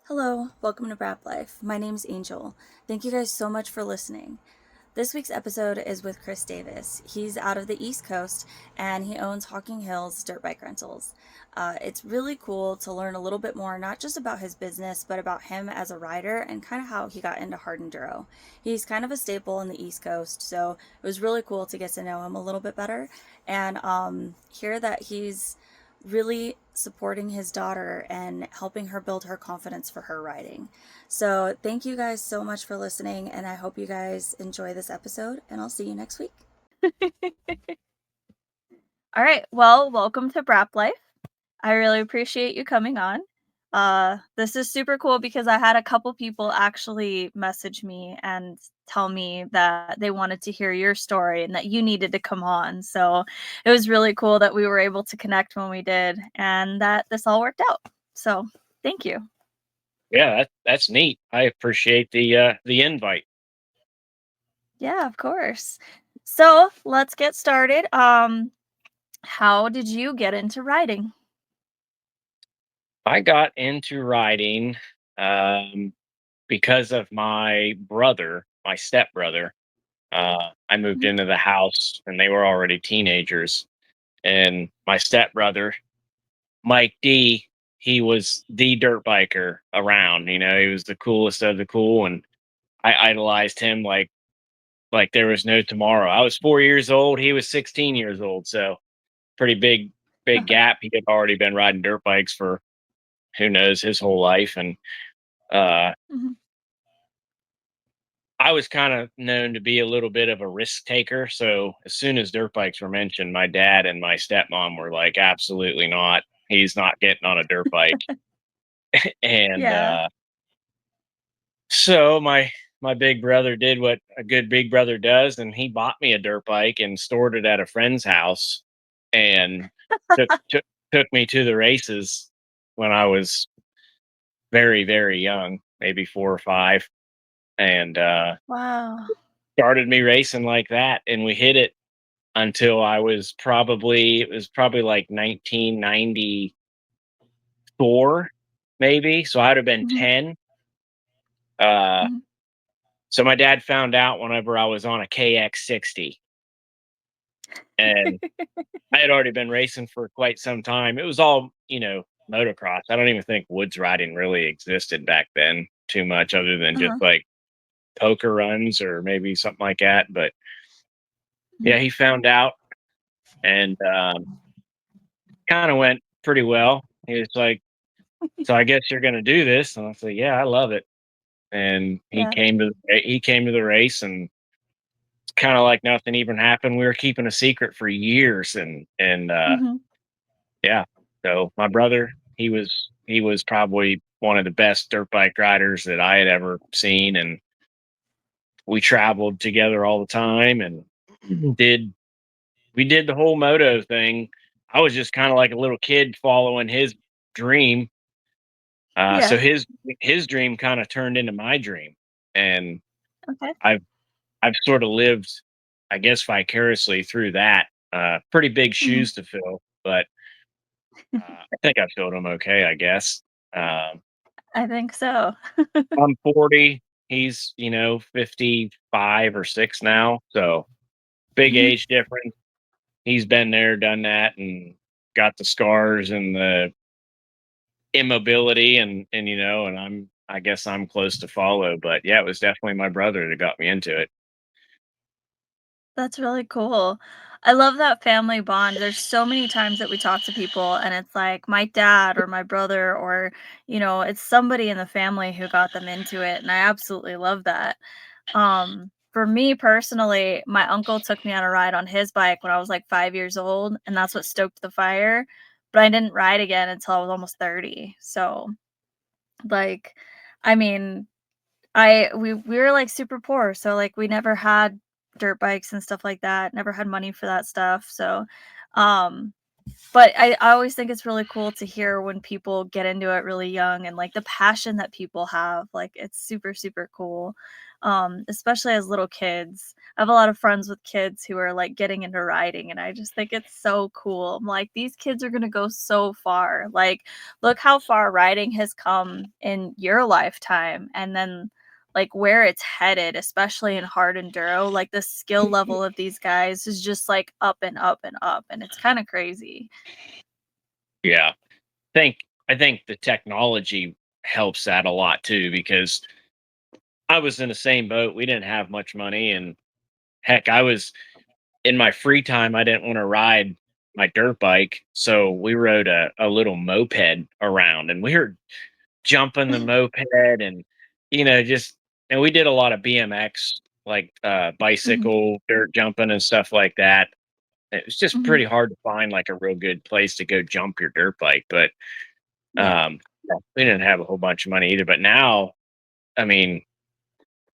Hello, welcome to Rap Life. My name's Angel. Thank you guys so much for listening. This week's episode is with Chris Davis. He's out of the East Coast and he owns Hocking Hills dirt bike rentals. It's really cool to learn a little bit more, not just about his business, but about him as a rider and kind of how he got into hard enduro. He's kind of a staple in the East Coast, so it was really cool to get to know him a little bit better and hear that he's really supporting his daughter and helping her build her confidence for her riding. So, thank you guys so much for listening, and I hope you guys enjoy this episode, and I'll see you next week. All right. Well, welcome to Brap Life. I really appreciate you coming on. This is super cool because I had a couple people actually message me and tell me that they wanted to hear your story and that you needed to come on. So it was really cool that we were able to connect when we did and that this all worked out. So thank you. Yeah, that's neat. I appreciate the invite. Yeah, of course. So let's get started. How did you get into riding? I got into riding um, because of my brother, my stepbrother. I moved Mhm. into the house and they were already teenagers. And my stepbrother, Mike D, he was the dirt biker around. He was the coolest of the cool, and I idolized him like there was no tomorrow. I was 4 years old, he was 16 years old, so pretty big gap. He had already been riding dirt bikes for who knows his whole life, and uh, Mhm. I was kind of known to be a little bit of a risk taker. So as soon as dirt bikes were mentioned, my dad and my stepmom were like, "Absolutely not! He's not getting on a dirt bike." And Yeah. so my big brother did what a good big brother does, and he bought me a dirt bike and stored it at a friend's house, and took took, took me to the races when I was very young, maybe 4 or 5, and Wow. started me racing like that. And we hit it until it was probably like 1994, maybe. So I'd have been Mhm. 10. Uh, Mhm. so my dad found out whenever I was on a KX60, and I had already been racing for quite some time. It was all, motocross. I don't even think woods riding really existed back then too much, other than just Uh-huh. like poker runs or maybe something like that. But Mhm. yeah, he found out, and kind of went pretty well. He was like, "So I guess you're going to do this?" And I said, "Yeah, I love it." And Yeah. he came to the race, and it's kind of like nothing even happened. We were keeping a secret for years, and Mhm. yeah. So my brother, he was probably one of the best dirt bike riders that I had ever seen, and we traveled together all the time and did we did the whole moto thing. I was just kind of like a little kid following his dream. So Yeah. his dream kind of turned into my dream, and Okay. I've I've sort of lived, I guess, vicariously through that. Pretty big Mhm. shoes to fill, but I think I filled them okay. I guess. Um, I think so. I'm 40. He's 55 or 6 now, so big Mhm. age difference. He's been there, done that, and got the scars and the immobility, and I guess I'm close to follow. But yeah, it was definitely my brother that got me into it. That's really cool. I love that family bond. There's so many times that we talk to people and it's like my dad or my brother or, it's somebody in the family who got them into it, and I absolutely love that. For me personally, my uncle took me on a ride on his bike when I was like 5 years old, and that's what stoked the fire, but I didn't ride again until I was almost 30. So, like, I mean, we were, like, super poor, so, like, we never had dirt bikes and stuff like that, never had money for that stuff, so, um But I always think it's really cool to hear when people get into it really young and, like, the passion that people have, like, it's super, super cool, especially as little kids. I have a lot of friends with kids who are, like, getting into riding, and I just think it's so cool. I'm like, "These kids are gonna go so far." Like, look how far riding has come in your lifetime, and then, like, where it's headed, especially in hard enduro, like, the skill level of these guys is just, like, up and up and up, and it's kinda crazy. Yeah. Think I think the technology helps that a lot too because I was in the same boat. We didn't have much money, and heck, I was in my free time. I didn't want to ride my dirt bike, so we rode a little moped around, and we were jumping the moped, and just and we did a lot of BMX, like Mhm, bicycle dirt jumping and stuff like that. It was just mhm. pretty hard to find like a real good place to go jump your dirt bike, but Yeah. yeah, we didn't have a whole bunch of money either. But now, I mean,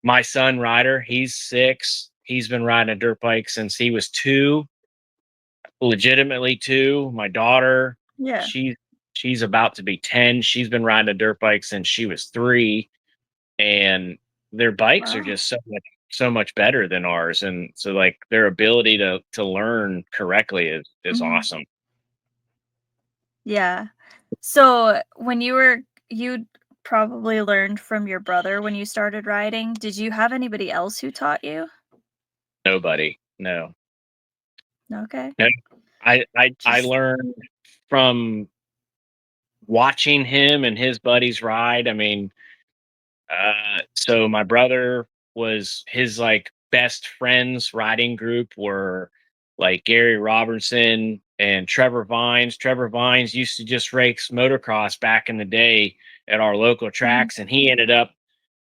my son Ryder, he's 6. He's been riding a dirt bike since he was 2, legitimately 2. My daughter, Yeah. she she's about to be 10. She's been riding a dirt bike since she was 3, and their bikes are Wow. just so much better than ours, and so like their ability to learn correctly is Mhm. awesome. Yeah. So, when you probably learned from your brother when you started riding. Did you have anybody else who taught you? Nobody. No. Okay. No. I Just learned from watching him and his buddies ride. I mean, so my brother was his like best friends riding group were like Gary Robertson and Trevor Vines. Trevor Vines used to just race motocross back in the day at our local Mhm. tracks, and he ended up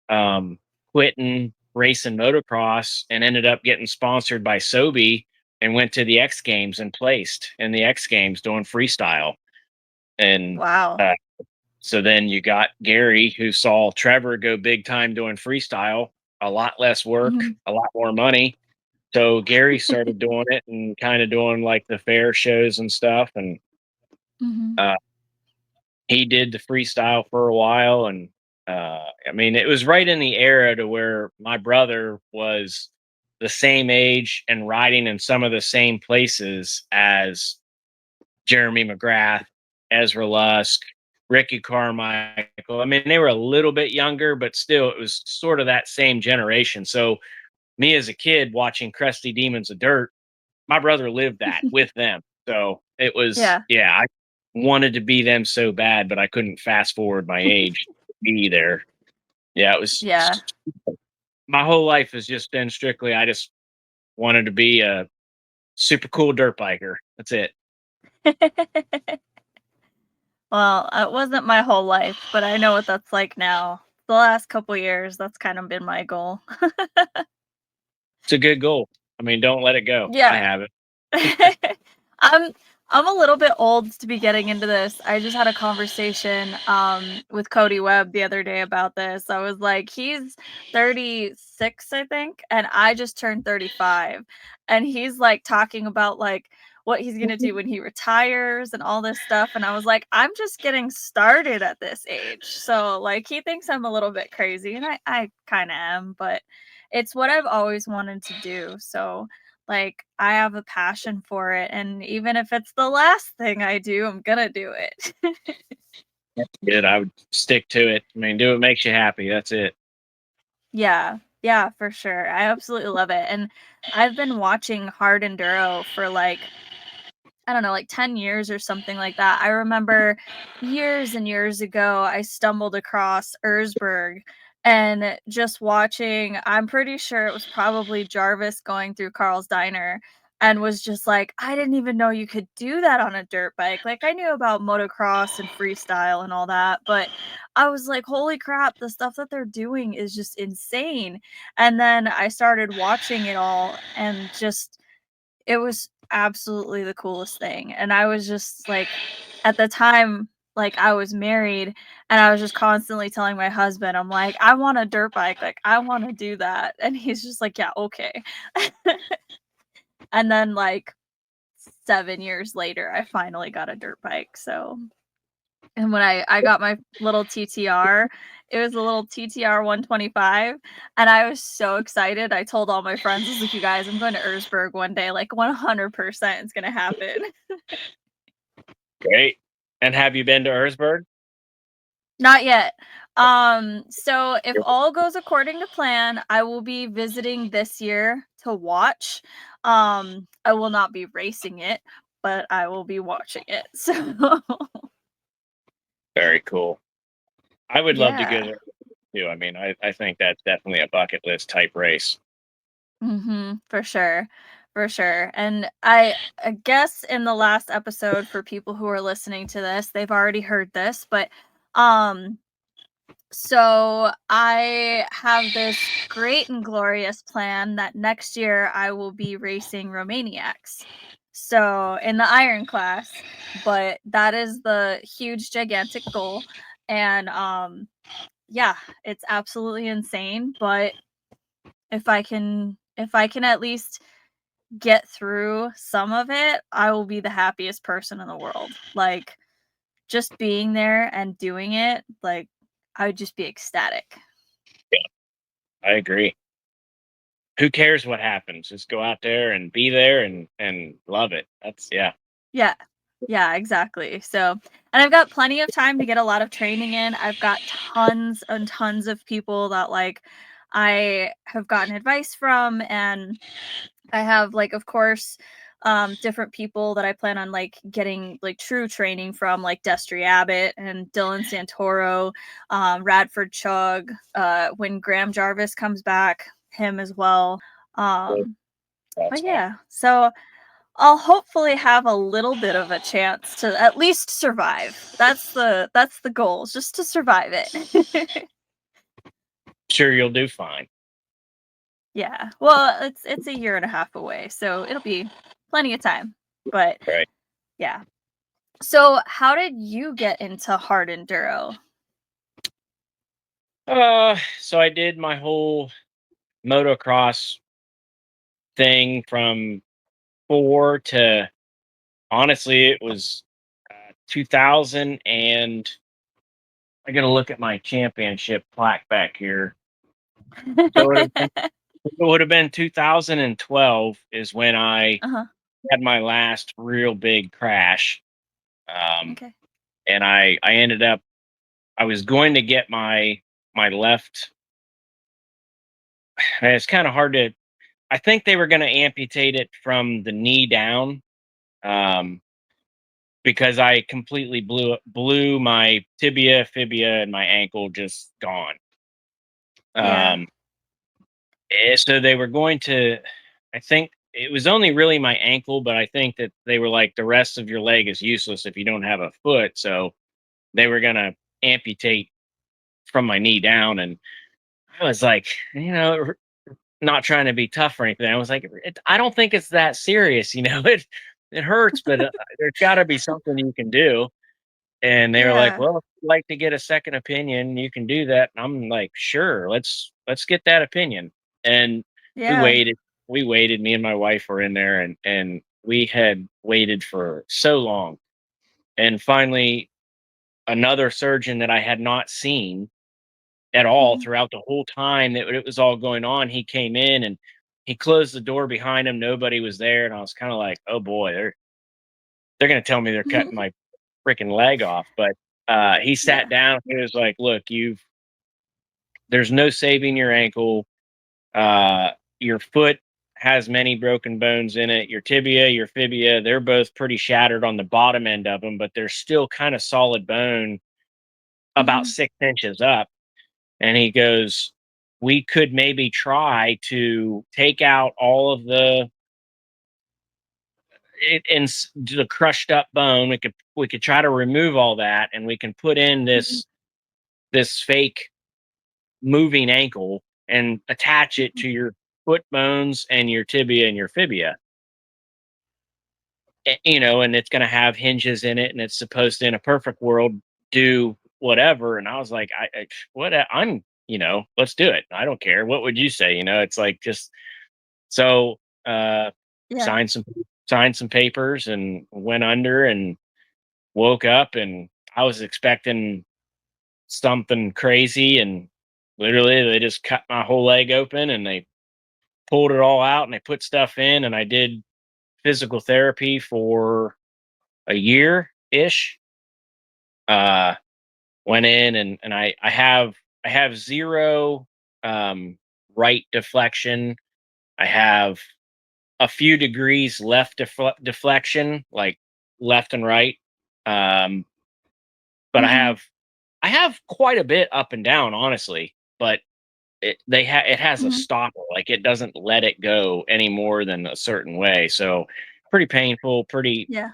um, quitting racing motocross and ended up getting sponsored by Sobe and went to the X Games and placed in the X Games doing freestyle. And Wow. uh, so then you got Gary, who saw Trevor go big time doing freestyle, a lot less work, Mhm. a lot more money. So Gary started doing it and kind of doing like the fair shows and stuff. And Mhm. uh, he did the freestyle for a while. And I mean, it was right in the era to where my brother was the same age and riding in some of the same places as Jeremy McGrath, Ezra Lusk, Ricky Carmichael. I mean, they were a little bit younger, but still, it was sort of that same generation. So, me as a kid watching Crusty Demons of Dirt, my brother lived that with them. So, it was, Yeah. yeah, I wanted to be them so bad, but I couldn't fast forward my age to be there. Yeah, it was Yeah. my whole life has just been strictly, I just wanted to be a super cool dirt biker. That's it. Well, it wasn't my whole life, but I know what that's like now. The last couple years, that's kind of been my goal. It's a good goal. I mean, don't let it go. I Yeah. have it. I'm I'm a little bit old to be getting into this. I just had a conversation with Cody Webb the other day about this. I was like, he's 36, I think, and I just turned 35. And he's like talking about like what he's gonna do when he retires and all this stuff. And I was like, I'm just getting started at this age. So like he thinks I'm a little bit crazy, and I kinda am, but it's what I've always wanted to do. So like, I have a passion for it, and even if it's the last thing I do, I'm gonna do it. Good. I would stick to it. I mean, do what makes you happy. That's it. Yeah. Yeah, for sure. I absolutely love it, and I've been watching hard enduro for, like, I don't know, like 10 years or something like that. I remember years and years ago, I stumbled across Erzberg and just watching, I'm pretty sure it was probably Jarvis going through Carl's Diner and was just like, I didn't even know you could do that on a dirt bike. Like, I knew about motocross and freestyle and all that, but I was like, holy crap, the stuff that they're doing is just insane. And then I started watching it all and just it was absolutely the coolest thing, and I was just, like at the time, like, I was married, and I was just constantly telling my husband, I'm like, "I want a dirt bike, like, I wanna do that," and he's just like, "Yeah, okay." And then, like, 7 years later, I finally got a dirt bike. So, and when I got my little TTR, it was a little TTR 125, and I was so excited. I told all my friends, I was like, "You guys, I'm going to Erzberg one day. Like 100% it's gonna happen." Great. And have you been to Erzberg? Not yet. So if all goes according to plan, I will be visiting this year to watch. I will not be racing it, but I will be watching it. So Very cool. I would love to go yeah. there too. I mean, I think that's definitely a bucket list type race. For sure. For sure. And I guess in the last episode for people who are listening to this, they've already heard this, but um so I have this great and glorious plan that next year I will be racing Romaniacs. So in the iron class, but that is the huge gigantic goal. And yeah, it's absolutely insane, but if I can at least get through some of it, I will be the happiest person in the world. Like just being there and doing it, like I would just be ecstatic. I agree. Who cares what happens? Just go out there and be there and love it. That's yeah. Yeah. Yeah, exactly. So, and I've got plenty of time to get a lot of training in. I've got tons and tons of people that like I have gotten advice from, and I have like of course different people that I plan on like getting like true training from, like Destry Abbott and Dylan Santoro, Radford Chug, when Graham Jarvis comes back, him as well. Um That's but awesome. yeah, so I'll hopefully have a little bit of a chance to at least survive. That's the goal, is just to survive it. Sure, you'll do fine. Yeah. Well, it's a year and a half away, so it'll be plenty of time. But Right. yeah. So, how did you get into hard enduro? So I did my whole motocross thing from four to honestly, it was 2000 and I got to look at my championship plaque back here. So it would have been 2012 is when I Uh-huh. had my last real big crash. Um, Okay. and I ended up I was going to get my left. It's kind of hard to. I think they were going to amputate it from the knee down. Um, because I completely blew my tibia, fibia, and my ankle just gone. Yeah. Um, so they were going to. I think it was only really my ankle, but I think that they were like the rest of your leg is useless if you don't have a foot. So they were gonna amputate from my knee down, and I was like, not trying to be tough or anything. I was like, I don't think it's that serious, it hurts, but there's got to be something you can do. And they were like, Yeah. "Well, if you'd like to get a second opinion, you can do that." And I'm like, "Sure, let's get that opinion." And we Yeah. waited. We waited. Me and my wife were in there, and we had waited for so long. And finally, another surgeon that I had not seen at all Mhm. throughout the whole time that it was all going on, he came in and he closed the door behind him. Nobody was there, and I was kind of like, "Oh boy, they're going to tell me they're cutting my freaking leg off." But he sat Yeah. down. He was like, "Look, there's no saving your ankle. Uh, your foot has many broken bones in it. Your tibia, your fibia, they're both pretty shattered on the bottom end of them, but they're still kind of solid bone about Mhm. 6 inches up." And he goes, "We could maybe try to take out all of the crushed up bone. We could try to remove all that, and we can put in Mhm. this fake moving ankle and attach it Mhm. to your foot bones and your tibia and your fibia. And it's going to have hinges in it, and it's supposed to, in a perfect world, do whatever." And I was like, what? Let's do it. I don't care. What would you say? It's like just so. Uh, Yeah. signed some. signed some papers and went under and woke up, and I was expecting something crazy, and literally they just cut my whole leg open and they pulled it all out and they put stuff in, and I did physical therapy for a year ish. Uh Went in, and I have zero right deflection. I have a few degrees left deflection, like left and right. Um, but Mhm. I have quite a bit up and down, honestly. But it has a Mhm. stopper, like it doesn't let it go any more than a certain way. So pretty painful, pretty Yeah.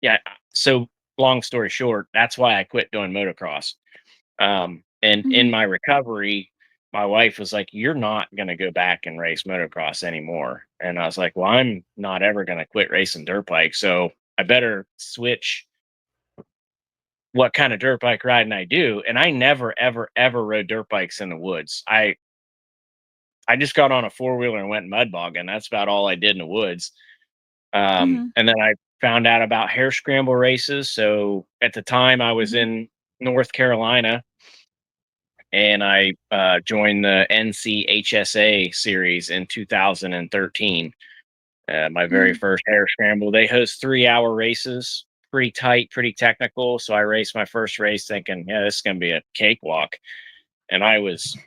yeah. So long story short, that's why I quit doing motocross. And in Mhm. my recovery, my wife was like, "You're not going to go back and race motocross anymore." And I was like, "Well, I'm not ever going to quit racing dirt bike. So I better switch what kind of dirt bike riding I do." And I never, ever, ever rode dirt bikes in the woods. I just got on a four wheeler and went mud bogging. That's about all I did in the woods. Mhm. And then I found out about hair scramble races. So at the time, I was Mhm. in North Carolina, and I joined the NCHSA series in 2013. My very Mhm. first hair scramble. They host 3 hour races, pretty tight, pretty technical. So I raced my first race thinking, yeah, this is going to be a cakewalk. And I was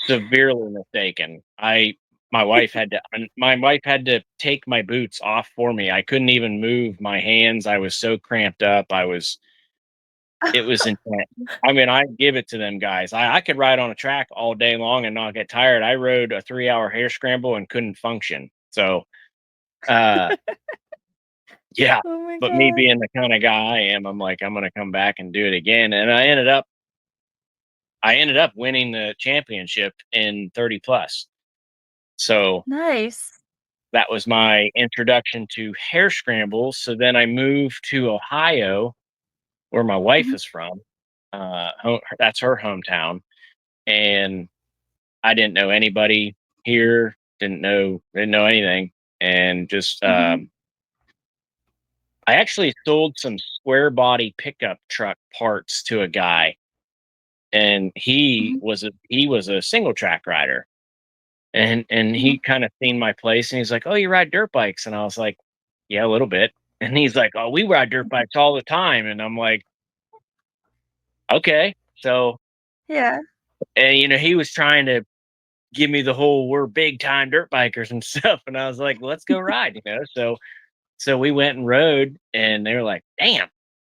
severely mistaken. My wife had to take my boots off for me. I couldn't even move my hands. I was so cramped up. It was intense. I mean, I give it to them guys. I could ride on a track all day long and not get tired. I rode a 3 hour hair scramble and couldn't function. So, uh, yeah. Oh my But me god. being the kind of guy I am, I'm like, I'm gonna come back and do it again. And I ended up winning the championship in 30 plus. So Nice. that was my introduction to hair scrambles. So then I moved to Ohio, where my wife Mhm. is from. That's her hometown, and I didn't know anybody here. Didn't know anything, and just Mhm. I actually sold some square body pickup truck parts to a guy, and Mhm. he was a single track rider, and Mhm. he kind of seen my place, and he's like, "Oh, you ride dirt bikes?" And I was like, "Yeah, a little bit." And he's like, "Oh, we ride dirt bikes all the time." And I'm like, "Okay." So, Yeah. and he was trying to give me the whole "we're big time dirt bikers" and stuff, and I was like, "Let's go ride." So we went and rode, and they were like, "Damn,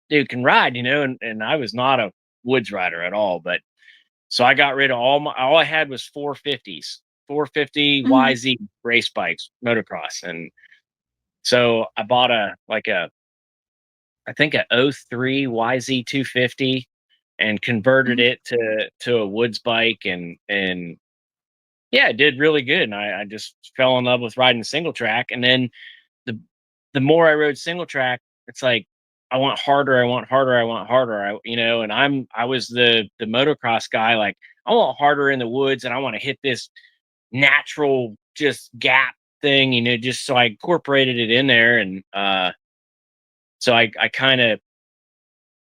dude can ride." And I was not a woods rider at all, but so I got rid of all I had was 450s, 450 Mhm. YZ race bikes, motocross. And so I bought I think a '03 YZ 250 and converted Mhm. it to a woods bike, and yeah, it did really good. And I just fell in love with riding single track. And then the the more I rode single track, it's like I want harder, I want harder, I want harder. And I was the motocross guy. Like, I want harder in the woods, and I want to hit this natural just gap thing. Just so I incorporated it in there, and so I kind of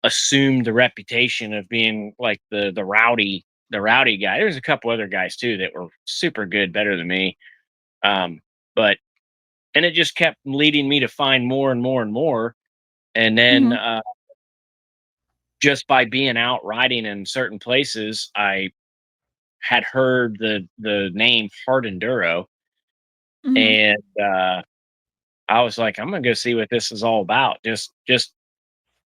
assumed the reputation of being like the rowdy guy. There's a couple other guys too that were super good, better than me. But and it just kept leading me to find more and more and more. And then Mhm. just by being out riding in certain places, I had heard the name Hard Enduro, Mhm. and I was like, I'm gonna go see what this is all about. Just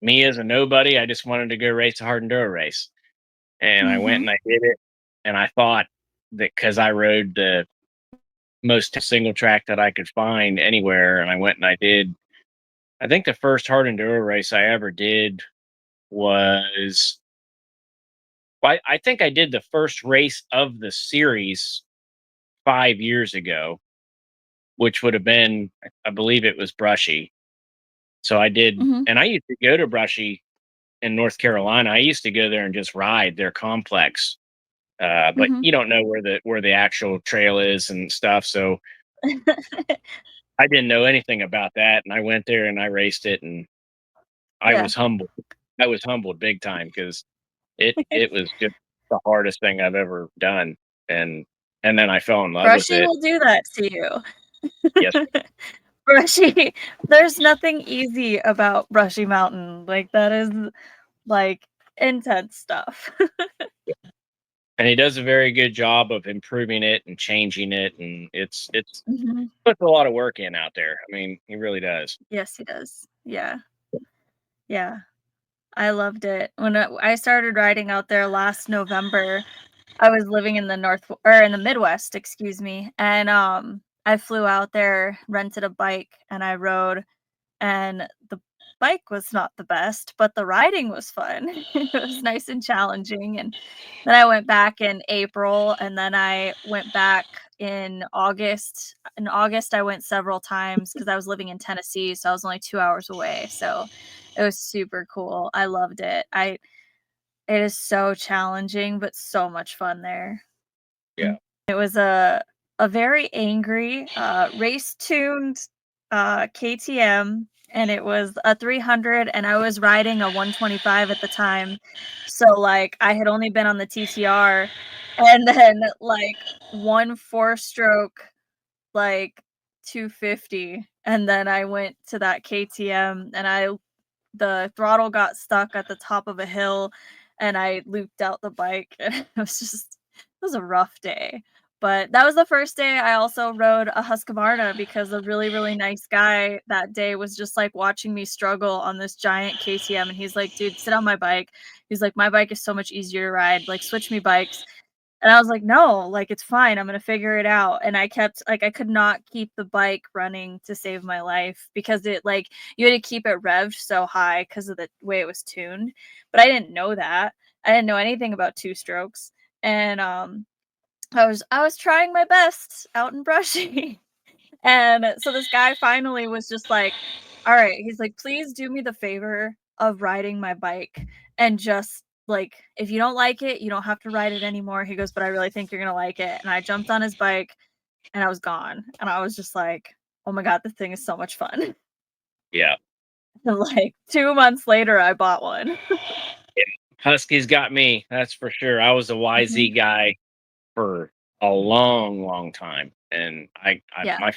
me as a nobody, I just wanted to go race a hard enduro race, and I went Mhm. and I did it. And I thought that because I rode the most single track that I could find anywhere, and I went and I did. I think the first hard enduro race I ever did was. I think I did the first race of the series 5 years ago, which would have been, I believe it was Brushy. So I did, Mhm. and I used to go to Brushy in North Carolina. I used to go there and just ride their complex. But Mhm. you don't know where the actual trail is and stuff. So I didn't know anything about that, and I went there and I raced it, and I Yeah. was humbled. I was humbled big time because it was just the hardest thing I've ever done, and and then I fell in love with Brushy it. will do that to Yes, you. Brushy there's nothing easy about Brushy Mountain, like, that is, like, intense stuff. and he does a very good job of improving it and changing it, and it's Mhm. puts a lot of work in out there. I mean, he really does. Yes, he does. Yeah, yeah. I loved it. When I started riding out there last November, I was living in the North or in the Midwest, excuse me, and, I flew out there, rented a bike, and I rode, and the bike was not the best, but the riding was fun. It was nice and challenging, and then I went back in April, and then I went back in August. In August, I went several times because I was living in Tennessee, so I was only 2 hours away, so it was super cool. I loved it. I It is so challenging, but so much fun there. Yeah, It was a very angry, race-tuned, KTM, and it was a 300, and I was riding a 125 at the time. So, like, I had only been on the TTR, and then, like, 1 four-stroke, like, 250, and then I went to that KTM, and I the throttle got stuck at the top of a hill, and I looped out the bike, and it was a rough day. But that was the first day I also rode a Husqvarna because a really, really nice guy that day was just, like, watching me struggle on this giant KTM, and he's like, "Dude, sit on my bike." He's like, "My bike is so much easier to ride, like, switch me bikes." And I was like, "No, like, it's fine, I'm gonna figure it out." And I kept like, I could not keep the bike running to save my life because you had to keep it revved so high because of the way it was tuned, but I didn't know that. I didn't know anything about two strokes, and, I was trying my best out in Brushy. And so this guy finally was just like, "Alright," he's like, "Please do me the favor of riding my bike and just, like, if you don't like it, you don't have to ride it anymore." He goes, "But I really think you're gonna like it." And I jumped on his bike and I was gone. And I was just like, "Oh my god, this thing is so much fun." yeah, And, like, 2 months later, I bought one. yeah. Huskies got me. That's for sure. I was a YZ Mhm. guy for a long, long time, and I Yeah. my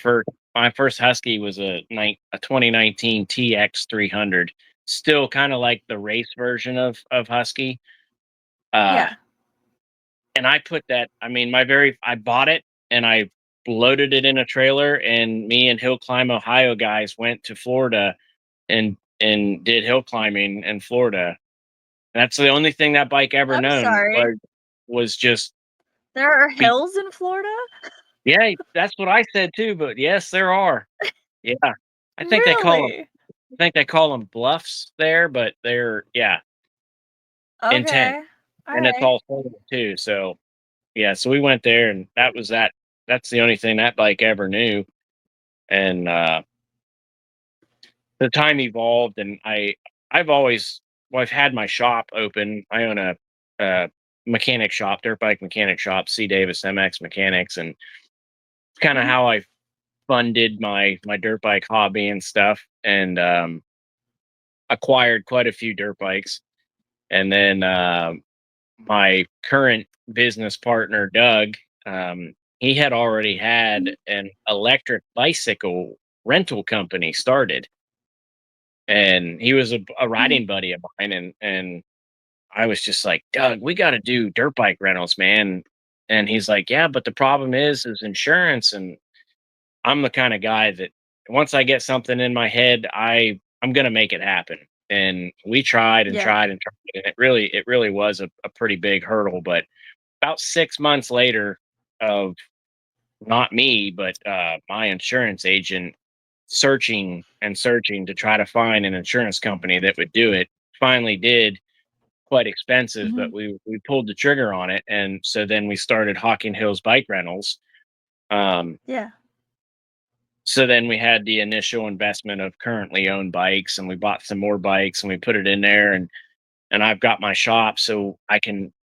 first husky was a 2019 TX 300. Still kind of like the race version of husky. Uh, Yeah. and I put that. I mean, I bought it and I loaded it in a trailer, and me and Hill Climb Ohio guys went to Florida and did hill climbing in Florida. That's the only thing that bike ever I'm known sorry. was just There are be hills in Florida? yeah, that's what I said too, but yes, there are. Yeah. I think they call 'em Really? I think they call them bluffs there, but they're yeah, intense, Okay. and it's Alright. all solo too, so, yeah, so we went there, and that was that. That's the only thing that bike ever knew, and, the time evolved, and I've always well, I've had my shop open. I own a mechanic shop, dirt bike mechanic shop, C. Davis MX Mechanics, and it's kinda Mhm. how I funded my dirt bike hobby and stuff, and, acquired quite a few dirt bikes. And then my current business partner, Doug, he had already had Mhm. an electric bicycle rental company started, and he was a Mhm. riding buddy of mine. And I was just like, Doug, we got to do dirt bike rentals, man. And he's like, yeah, but the problem is insurance. And I'm the kind of guy that once I get something in my head, I'm gonna make it happen. And we tried and Yeah. tried and tried, and it really was a pretty big hurdle. But about 6 months later, of not me, but my insurance agent searching and searching to try to find an insurance company that would do it, finally did. Quite expensive, but Mhm. we pulled the trigger on it, and so then we started Hocking Hills Bike Rentals. Um, Yeah. So then we had the initial investment of currently owned bikes, and we bought some more bikes and we put it in there, and I've got my shop so I can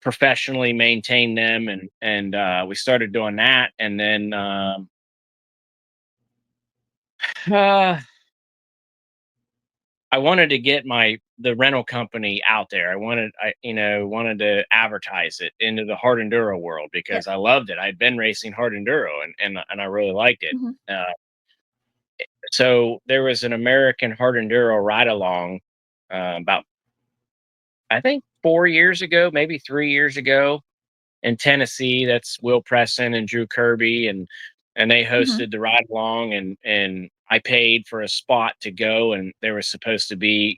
professionally maintain them, and we started doing that. And then Uh, I wanted to get the rental company out there. Wanted to advertise it into the hard enduro world Yeah. because I loved it. I'd been racing hard enduro and I really liked it. Mhm. Uh, so there was an American hard enduro ride along about I think 4 years ago, maybe 3 years ago in Tennessee. That's Will Preston and Drew Kirby, and they Mhm. hosted the ride along, and I paid for a spot to go, and there was supposed to be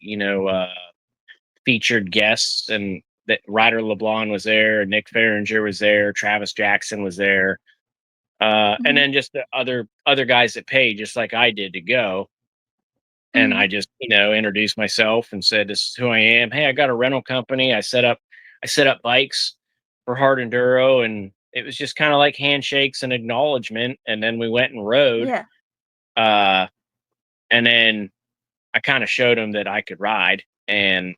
featured guests, and that Ryder LeBlanc was there, Nick Farringer was there, Travis Jackson was there, and Mhm. then just the other guys that paid just like I did to go. And Mhm. I just, introduced myself and said, "This is who I am. Hey, I got a rental company. I set up bikes for hard enduro," and it was just kind of like handshakes and acknowledgement. And then we went and rode. Yeah. Uh, and then I kind of showed them that I could ride, and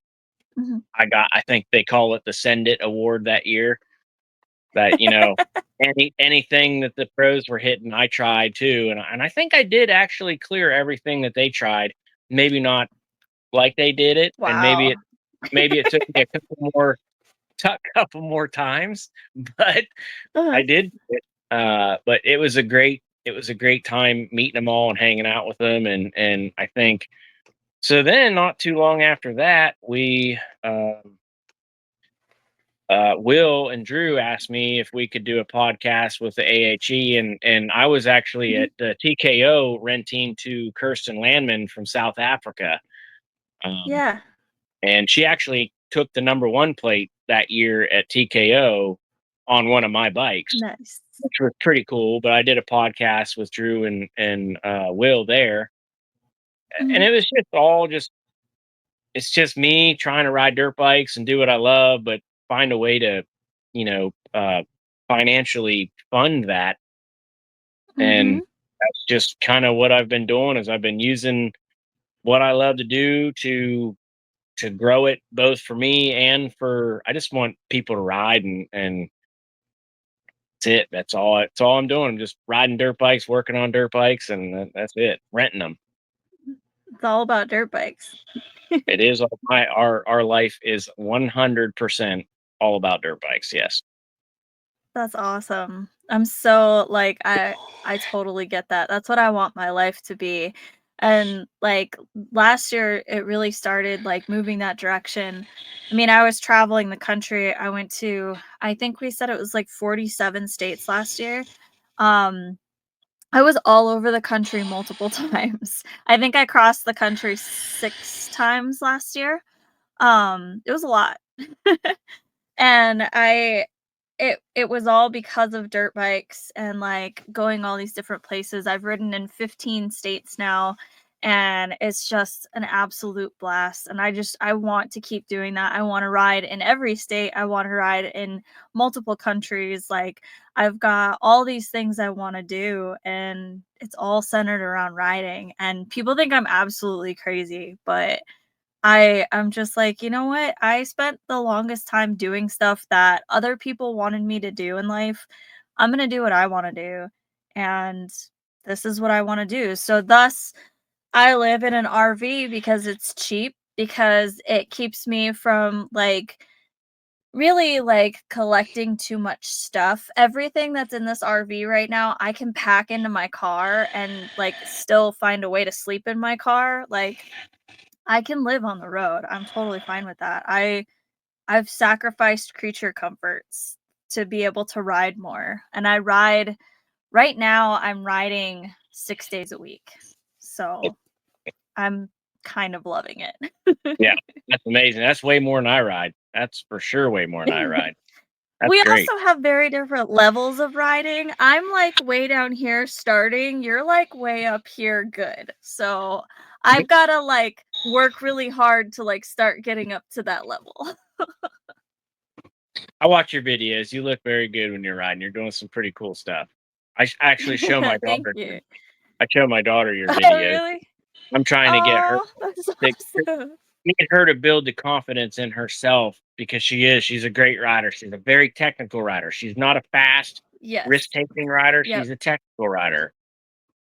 Mhm. I think they call it the Send It Award that year. That anything that the pros were hitting, I tried too, and I think I did actually clear everything that they tried. Maybe not like they did it, and Wow. maybe it took me couple more times, but Uh-huh. I did do it. But it was a great time meeting them all and hanging out with them, and I think so. Then not too long after that, Will and Drew asked me if we could do a podcast with the AHE, and I was actually Mhm. at the TKO renting to Kirsten Landman from South Africa. Um, Yeah. And she actually took the number one plate that year at TKO on one of my bikes, Nice. which was pretty cool. But I did a podcast with Drew and Will there, and Mhm. it was just it's just me trying to ride dirt bikes and do what I love, but find a way to, you know, uh, financially fund that. And Mhm. that's just kind of what I've been doing is I've been using what I love to do to grow it both for me and for I just want people to ride and that's it. That's all I'm doing. I'm just riding dirt bikes, working on dirt bikes, and that's it. Renting them. It's all about dirt bikes. It is all our life is 100% all about dirt bikes. Yes. That's awesome. I'm so like I totally get that. That's what I want my life to be. And like last year it really started like moving that direction. I mean, I was traveling the country. I went to I think we said it was like 47 states last year. Um I was all over the country multiple times. I think I crossed the country 6 times last year. It was a lot. And it was all because of dirt bikes and, like, going all these different places. I've ridden in 15 states now, and it's just an absolute blast, and I want to keep doing that. I wanna ride in every state. I wanna ride in multiple countries, like, I've got all these things I wanna do, and it's all centered around riding, and people think I'm absolutely crazy, but I'm just like, "You know what? I spent the longest time doing stuff that other people wanted me to do in life. I'm gonna do what I wanna do, and this is what I wanna do." So, thus, I live in an RV because it's cheap, because it keeps me from, like, really, like, collecting too much stuff. Everything that's in this RV right now, I can pack into my car and, like, still find a way to sleep in my car, like I can live on the road. I'm totally fine with that. I've sacrificed creature comforts to be able to ride more. And I ride right now I'm riding 6 days a week. So, I'm kind of loving it. Yeah, that's amazing. That's way more than I ride. That's for sure way more than I ride. That's We great. also have very different levels of riding. I'm, like, way down here starting, you're, like, way up here good. So, I've gotta, like, work really hard to, like, start getting up to that level. I watch your videos. You look very good when you're riding. You're doing some pretty cool stuff. Actually show my Thank daughter. you. I show my daughter your Oh, videos. really? I'm trying to get her Oh, that's to awesome. get her to build the confidence in herself because she's a great rider. She's a very technical rider. She's not a fast Yes. risk taking rider. Yep. She's a technical rider.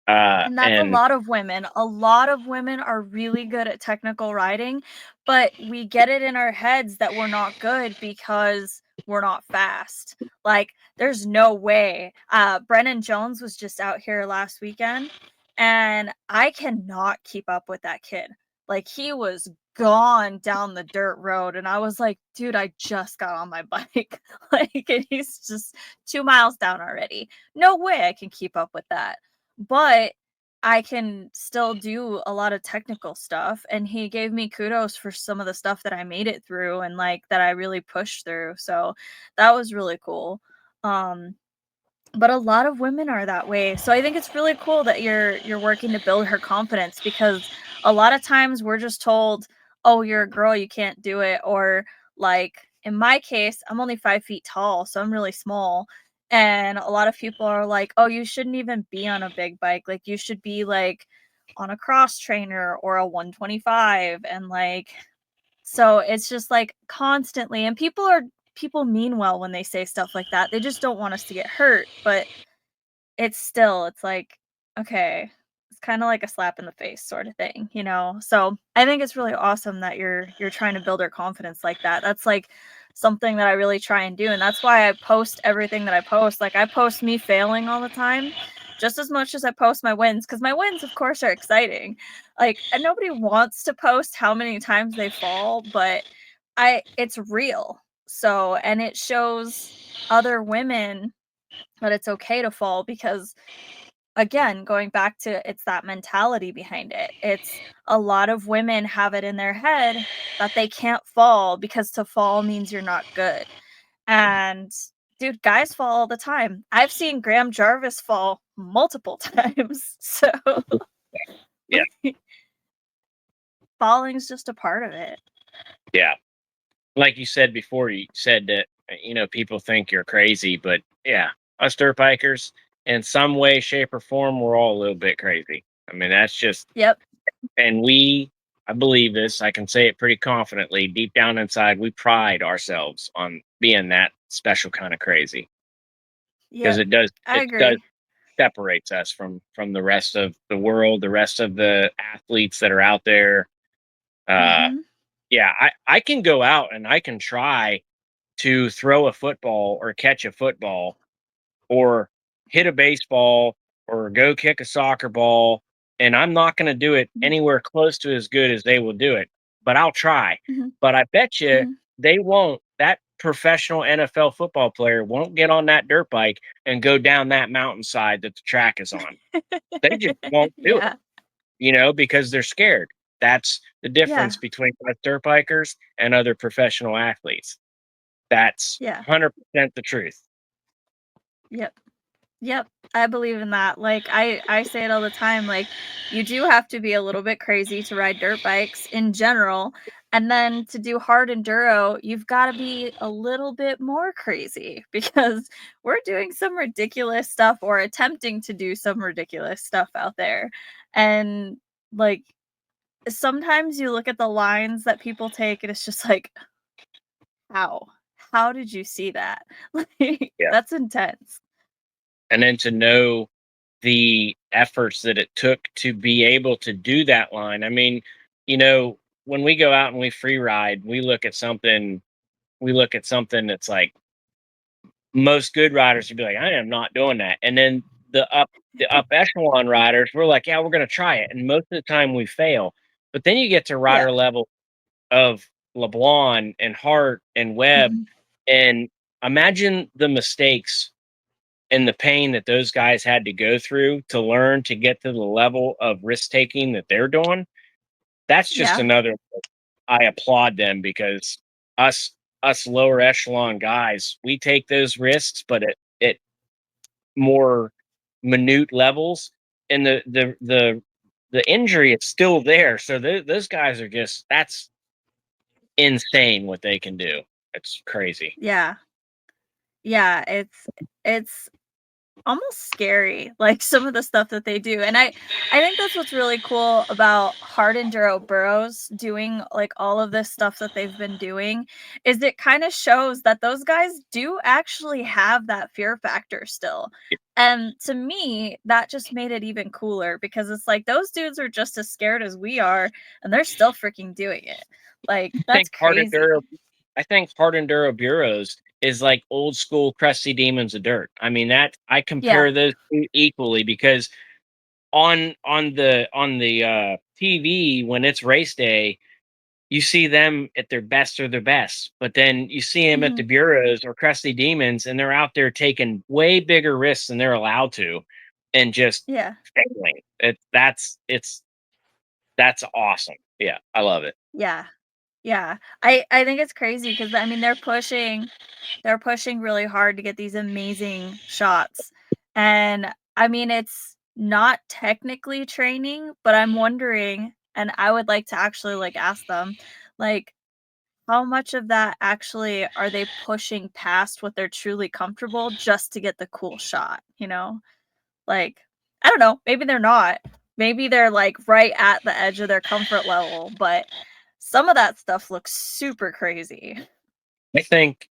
And that's a And lot of women. A lot of women are really good at technical riding, but we get it in our heads that we're not good because we're not fast. Like, there's no way. Brennan Jones was just out here last weekend, and I cannot keep up with that kid. Like, he was gone down the dirt road, and I was like, dude, I just got on my bike. Like, and he's just 2 miles down already. No way I can keep up with that. But I can still do a lot of technical stuff, and he gave me kudos for some of the stuff that I made it through and, like, that I really pushed through, so that was really cool. Um, but a lot of women are that way, so I think it's really cool that you're working to build her confidence, because a lot of times we're just told, "Oh, you're a girl, you can't do it," or, like, in my case, I'm only 5 feet tall, so I'm really small, and a lot of people are like, "Oh, you shouldn't even be on a big bike, like, you should be, like, on a cross trainer or a 125," and, like, so it's just, like, constantly, and people mean well when they say stuff like that, they just don't want us to get hurt, but it's like, okay, it's kinda like a slap in the face sorta thing, you know? So, I think it's really awesome that you're trying to build her confidence like that. That's, like, something that I really try and do, and that's why I post everything that I post. Like, I post me failing all the time just as much as I post my wins, because my wins, of course, are exciting. Like, and nobody wants to post how many times they fall, but I it's real. So, and it shows other women that it's okay to fall, because again, going back to, it's that mentality behind it. It's a lot of women have it in their head that they can't fall because to fall means you're not good. And dude, guys fall all the time. I've seen Graham Jarvis fall multiple times. So yeah, like, falling's just a part of it. yeah. Like you said before, you said that people think you're crazy, but yeah, us dirt bikers, in some way, shape, or form, we're all a little bit crazy. I mean, that's just, Yep. and I believe this. I can say it pretty confidently. Deep down inside, we pride ourselves on being that special kind of crazy, because Yep. I it does agree. separates us from the rest of the world, the rest of the athletes that are out there. Uh, Mhm. yeah, I can go out and I can try to throw a football or catch a football or hit a baseball or go kick a soccer ball, and I'm not going to do it Mhm. anywhere close to as good as they will do it, but I'll try. Mhm. But I bet you Mhm. they won't. That professional NFL football player won't get on that dirt bike and go down that mountainside that the track is on. They just won't do it, Yeah. because they're scared. That's the difference Yeah. between us dirt bikers and other professional athletes. That's Yeah. 100% the truth. Yep. Yep, I believe in that. Like, I say it all the time, like, you do have to be a little bit crazy to ride dirt bikes in general, and then to do hard enduro, you've gotta be a little bit more crazy because we're doing some ridiculous stuff or attempting to do some ridiculous stuff out there, and, like, sometimes you look at the lines that people take and it's just like, "How? How did you see that?" Like, Yeah. that's intense. And then to know the efforts that it took to be able to do that line. I mean, when we go out and we free ride, we look at something that's like most good riders would be like, I am not doing that. And then the up echelon riders, we're like, yeah, we're gonna try it. And most of the time we fail. But then you get to Yeah. rider level of LeBlanc and Hart and Webb, Mhm. and imagine the mistakes and the pain that those guys had to go through to learn to get to the level of risk taking that they're doing. That's just Yeah. another, I applaud them, because us us lower echelon guys, we take those risks, but at more minute levels, and the injury is still there. So those guys are just, that's insane what they can do. It's crazy. Yeah. Yeah, it's almost scary, like, some of the stuff that they do, and I think that's what's really cool about hard enduro burros doing, like, all of this stuff that they've been doing, is it kinda shows that those guys do actually have that fear factor still. And to me, that just made it even cooler because it's like those dudes are just as scared as we are, and they're still freaking doing it. Like, I that's think hard enduro crazy. I think hard enduro bureaus is like old school crusty demons of dirt. I mean, that I Yeah. compare those 2 equally because on the TV when it's race day, you see them at their best or their best, but then you see them at the Mhm. bureaus or crusty demons, and they're out there taking way bigger risks than they're allowed to, and just Yeah. failing. That's awesome. Yeah, I love it. Yeah. Yeah. I think it's crazy because I mean, they're pushing really hard to get these amazing shots. And I mean, it's not technically training, but I'm wondering, and I would like to actually like ask them, like, how much of that actually are they pushing past what they're truly comfortable just to get the cool shot, you know? Like, I don't know, maybe they're not. Maybe they're, like, right at the edge of their comfort level, but some of that stuff looks super crazy. I think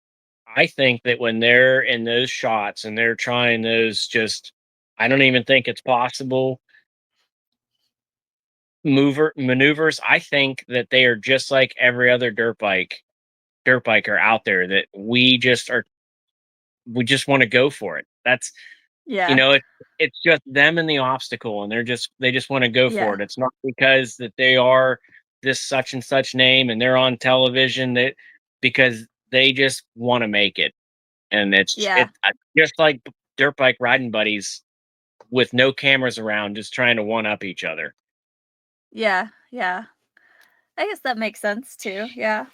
I think that when they're in those shots and they're trying those just I don't even think it's possible mover maneuvers, I think that they are just like every other dirt biker out there that we just want to go for it. That's you Yeah, know, it's just them and the obstacle and they just want to go for yeah, it. It's not because that they are this such and such name and they're on television that because they just want to make it. And yeah, just like dirt bike riding buddies with no cameras around, just trying to one up each other. yeah, yeah. I guess that makes sense too, yeah.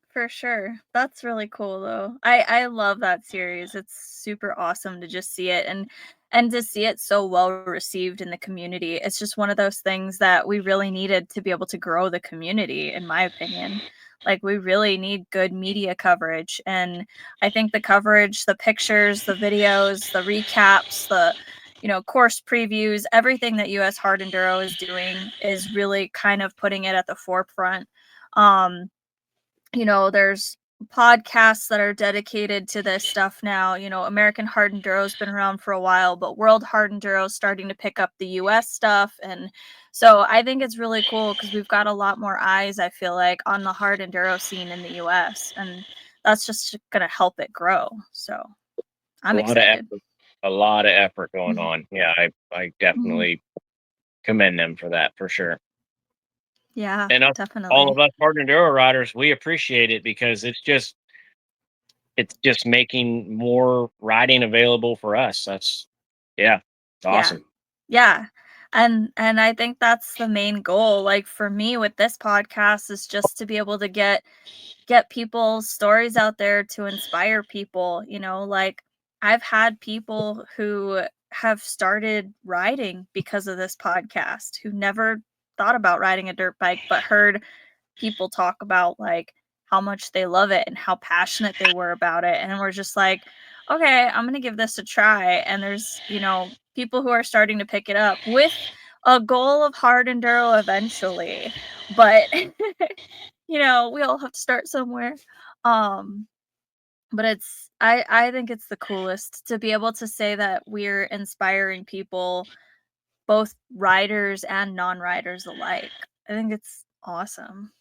For sure. That's really cool though. I love that series. It's super awesome to just see it and to see it so well received in the community. It's just one of those things that we really needed to be able to grow the community in my opinion. Like we really need good media coverage and I think the coverage, the pictures, the videos, the recaps, the course previews, everything that US Hard Enduro is doing is really kind of putting it at the forefront. Um there's podcasts that are dedicated to this stuff now. American Hard Enduro's been around for a while, but World Hard Enduro is starting to pick up the US stuff. And so I think it's really cool because we've got a lot more eyes, I feel like, on the hard enduro scene in the US. And that's just going to help it grow. So A I'm lot of excited. effort, a lot of effort going Mhm. on. Yeah, I Mhm. definitely commend them for that for sure. Yeah, And all of definitely. us hard enduro riders, we appreciate it because it's just making more riding available for us. That's yeah, it's Yeah. awesome. Yeah. And I think that's the main goal. Like for me with this podcast is just to be able to get people's stories out there to inspire people, like I've had people who have started riding because of this podcast who never thought about riding a dirt bike but heard people talk about like how much they love it and how passionate they were about it and we're just like okay, I'm going to give this a try and there's people who are starting to pick it up with a goal of hard enduro eventually but we all have to start somewhere. Um, but I think it's the coolest to be able to say that we're inspiring people, both riders and non-riders alike. I think it's awesome.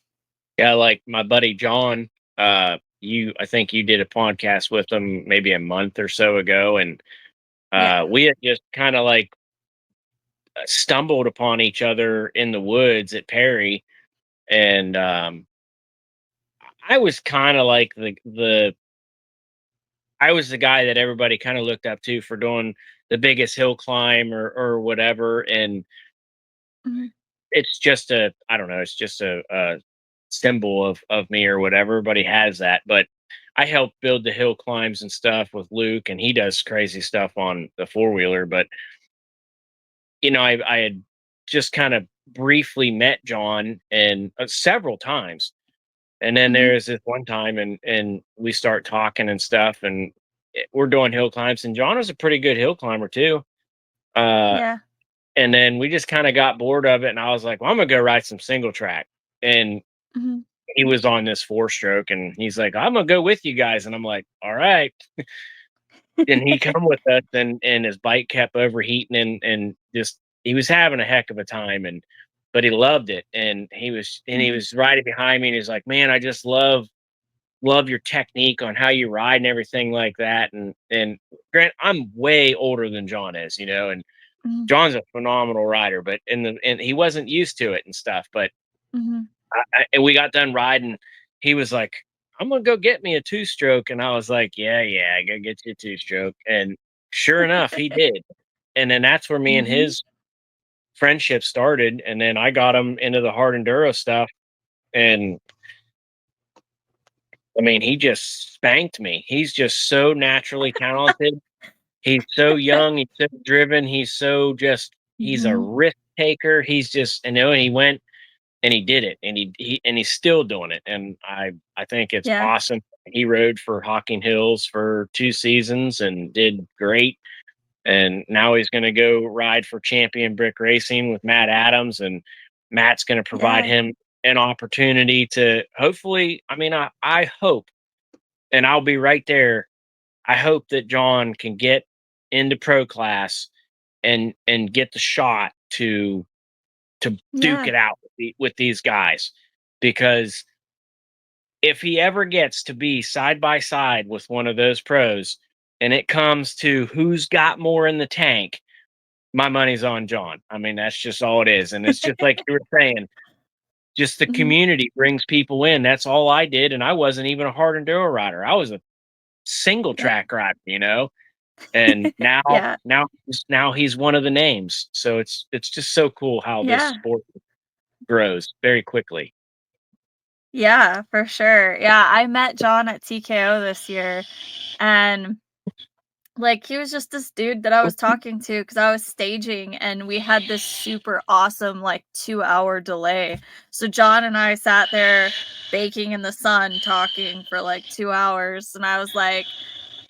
Yeah, like my buddy John, I think you did a podcast with him maybe a month or so ago, and Yeah. we had just kind of like stumbled upon each other in the woods at Perry, and I was kind of like the I was the guy that everybody kind of looked up to for doing the biggest hill climb or whatever, and Mhm. it's just a I don't know, it's just a symbol of me or whatever. Everybody has that, but I helped build the hill climbs and stuff with Luke, and he does crazy stuff on the four wheeler. But I had just kind of briefly met John and several times, and then Mhm. there's this one time, and we start talking and stuff, and we're doing hill climbs, and John was a pretty good hill climber too. Uh, Yeah. and then we just kind of got bored of it, and I was like, "Well, I'm gonna go ride some single track." And Mhm. he was on this four stroke, and he's like, "I'm gonna go with you guys," and I'm like, "All right." and he come with us, and his bike kept overheating, and just he was having a heck of a time, and but he loved it, and he Mhm, was riding behind me, and he's like, man, I just love your technique on how you ride and everything like that. And Grant, I'm way older than John is, and mhm, John's a phenomenal rider, but and he wasn't used to it and stuff. But mhm. and we got done riding. He was like, "I'm gonna go get me a two stroke," and I was like, "Yeah, yeah, go get you a two stroke." And sure enough, he did. And then that's where me and Mhm. his friendship started. And then I got him into the hard enduro stuff, and I mean, he just spanked me. He's just so naturally talented. He's so young, he's so driven, he's a Mhm. risk taker. He's just, and he went and he did it, and and he's still doing it. And I think it's Yeah, awesome. He rode for Hocking Hills for 2 seasons and did great. And now he's going to go ride for Champion Brick Racing with Matt Adams, and Matt's going to provide yeah, him an opportunity to hopefully, I mean, I hope, and I'll be right there. I hope that John can get into pro class and get the shot to duke yeah, it out with these guys, because if he ever gets to be side by side with one of those pros and it comes to who's got more in the tank, my money's on John. I mean, that's just all it is. And it's just like you were saying, just the mhm, community brings people in. That's all I did. And I wasn't even a hard enduro rider. I was a single yeah, track rider. And yeah, now he's one of the names. So it's just so cool how this yeah, sport grows very quickly. yeah, for sure. Yeah, I met John at TKO this year, and like, he was just this dude that I was talking to because I was staging, and we had this super awesome, like, 2-hour delay. So John and I sat there baking in the sun talking for, like, 2 hours, and I was like,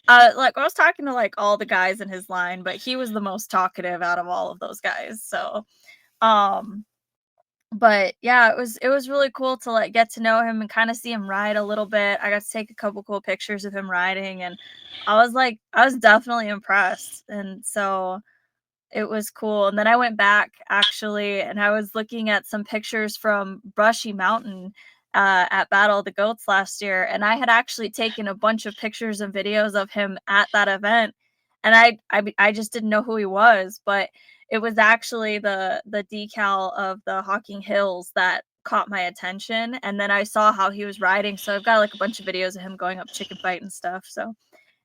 I was talking to, like, all the guys in his line, but he was the most talkative out of all of those guys, so, um but yeah, it was really cool to, like, get to know him and kinda see him ride a little bit. I got to take a couple cool pictures of him riding, and I was definitely impressed, and so it was cool. And then I went back actually, and I was looking at some pictures from Brushy Mountain, at Battle of the Goats last year, and I had actually taken a bunch of pictures and videos of him at that event, and I just didn't know who he was, but it was actually the decal of the Hocking Hills that caught my attention, and then I saw how he was riding, so I've got, like, a bunch of videos of him going up chicken fight and stuff, so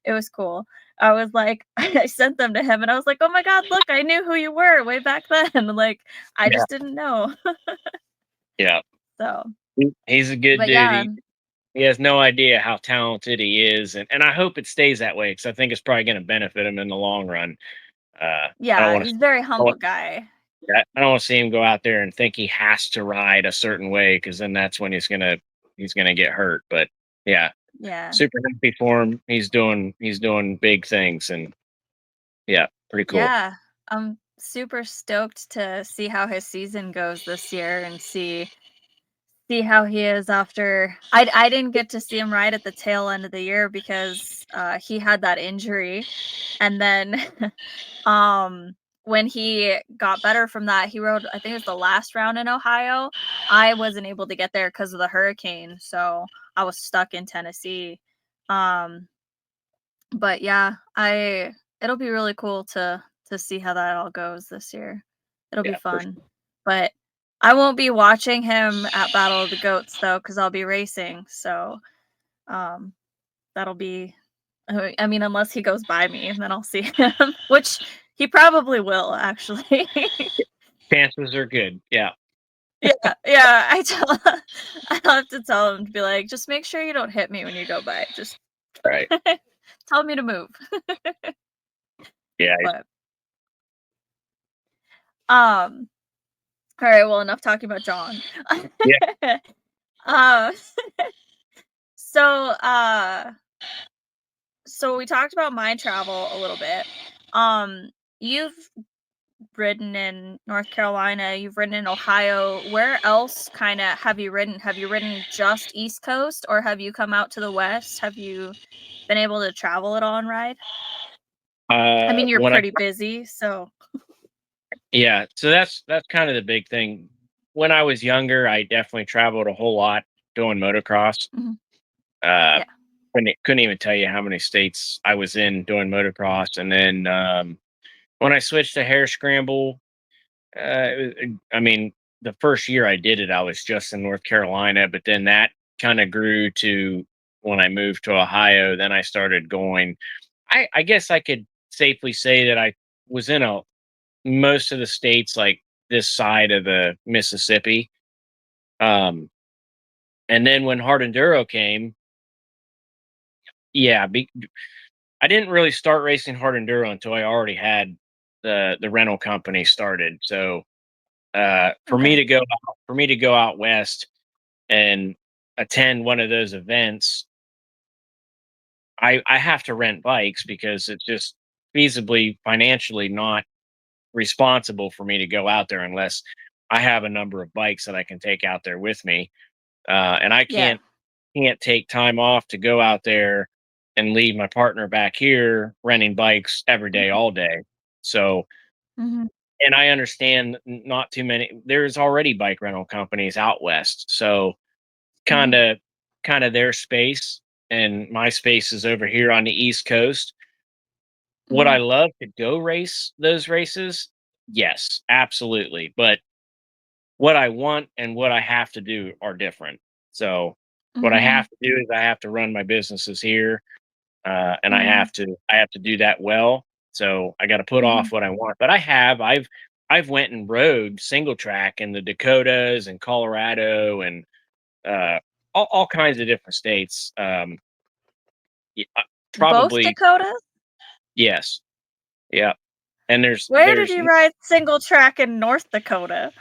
it was cool. I was like I sent them to him, and I was like, "Oh my god, look, I knew who you were way back then." Like, I Yeah. just didn't know. Yeah. So, He's a good but dude. yeah, He has no idea how talented he is, and I hope it stays that way because I think it's probably going to benefit him in the long run. I don't yeah, want he's a very to. humble guy. I don't want to see him go out there and think he has to ride a certain way, because then that's when he's gonna get hurt. But yeah, Yeah. super happy for him. He's doing big things, and yeah, pretty cool. Yeah. I'm super stoked to see how his season goes this year and see how he is after I didn't get to see him ride at the tail end of the year because, he had that injury, and then when he got better from that, he rode I think it was the last round in Ohio. I wasn't able to get there because of the hurricane, so I was stuck in Tennessee. Um, but yeah, I it'll be really cool to see how that all goes this year. It'll be Yeah, for fun. But I won't be watching him at Battle of the Goats though, because I'll be racing. So um that'll be I mean, unless he goes by me, and then I'll see him, which he probably will actually. chances are good. Yeah, Yeah, yeah, I'll have to tell him to be like, "Just make sure you don't hit me when you go by, just right. tell me to move." Yeah, But, um, alright, well, enough talking about John. yeah. Uh, so, uh so we talked about mind travel a little bit. You've ridden in North Carolina, you've ridden in Ohio. Where else kinda have you ridden? Have you ridden just East Coast, or have you come out to the West? Have you been able to travel at all and ride? I mean, you're When I pretty busy, so. Yeah, so that's kind of the big thing. When I was younger, I definitely traveled a whole lot doing motocross. Mhm. Uh, Yeah. couldn't even tell you how many states I was in doing motocross, and then when I switched to hare scramble, I mean, the first year I did it, I was just in North Carolina, but then that kind of grew to when I moved to Ohio. Then I started going. I guess I could safely say that I was in a most of the states like this side of the Mississippi. Um, and then when Hard Enduro came, yeah, I didn't really start racing Hard Enduro until I already had the rental company started. So Okay. for me to go out west and attend one of those events, I have to rent bikes because it's just feasibly financially not responsible for me to go out there unless I have a number of bikes that I can take out there with me. And I Yeah. can't take time off to go out there and leave my partner back here renting bikes every day, Mhm. all day. So, Mhm. and I understand not too many. There's already bike rental companies out west, so kind Mhm. of kind of their space, and my space is over here on the East Coast. Would I Mhm. love to go race those races? Yes, absolutely. But what I want and what I have to do are different. So what I have Mhm. to do is I have to run my businesses here, and Mhm. I have to do that well. So I got to put Mhm. off what I want. But I've went and rode single track in the Dakotas and Colorado and uh, all kinds of different states. Both Probably Dakotas? yes, yeah. And Where did you ride single track in North Dakota?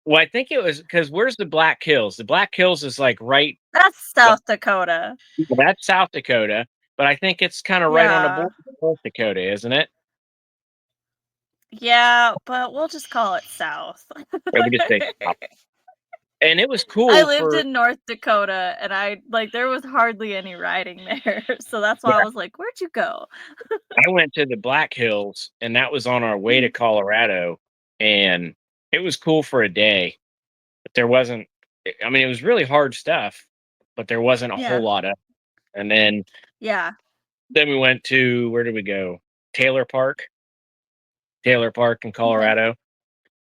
well, I think it was because where's the Black Hills? The Black Hills is like right. That's South Dakota. Well, that's South Dakota, but I think it's kinda right on the Yeah. border of North Dakota, isn't it? Yeah, but we'll just call it South. Or we just say South. And it was I cool lived for in North Dakota and I like there was hardly any riding there. So that's why I yeah, was like, "Where'd you go?" I went to the Black Hills, and that was on our way to Mhm. Colorado, and it was cool for a day, but there wasn't I mean, it was really hard stuff, but there wasn't a whole Yeah. lot of and Yeah. then we went to where did we go? Taylor Park Taylor Park in Okay. Colorado.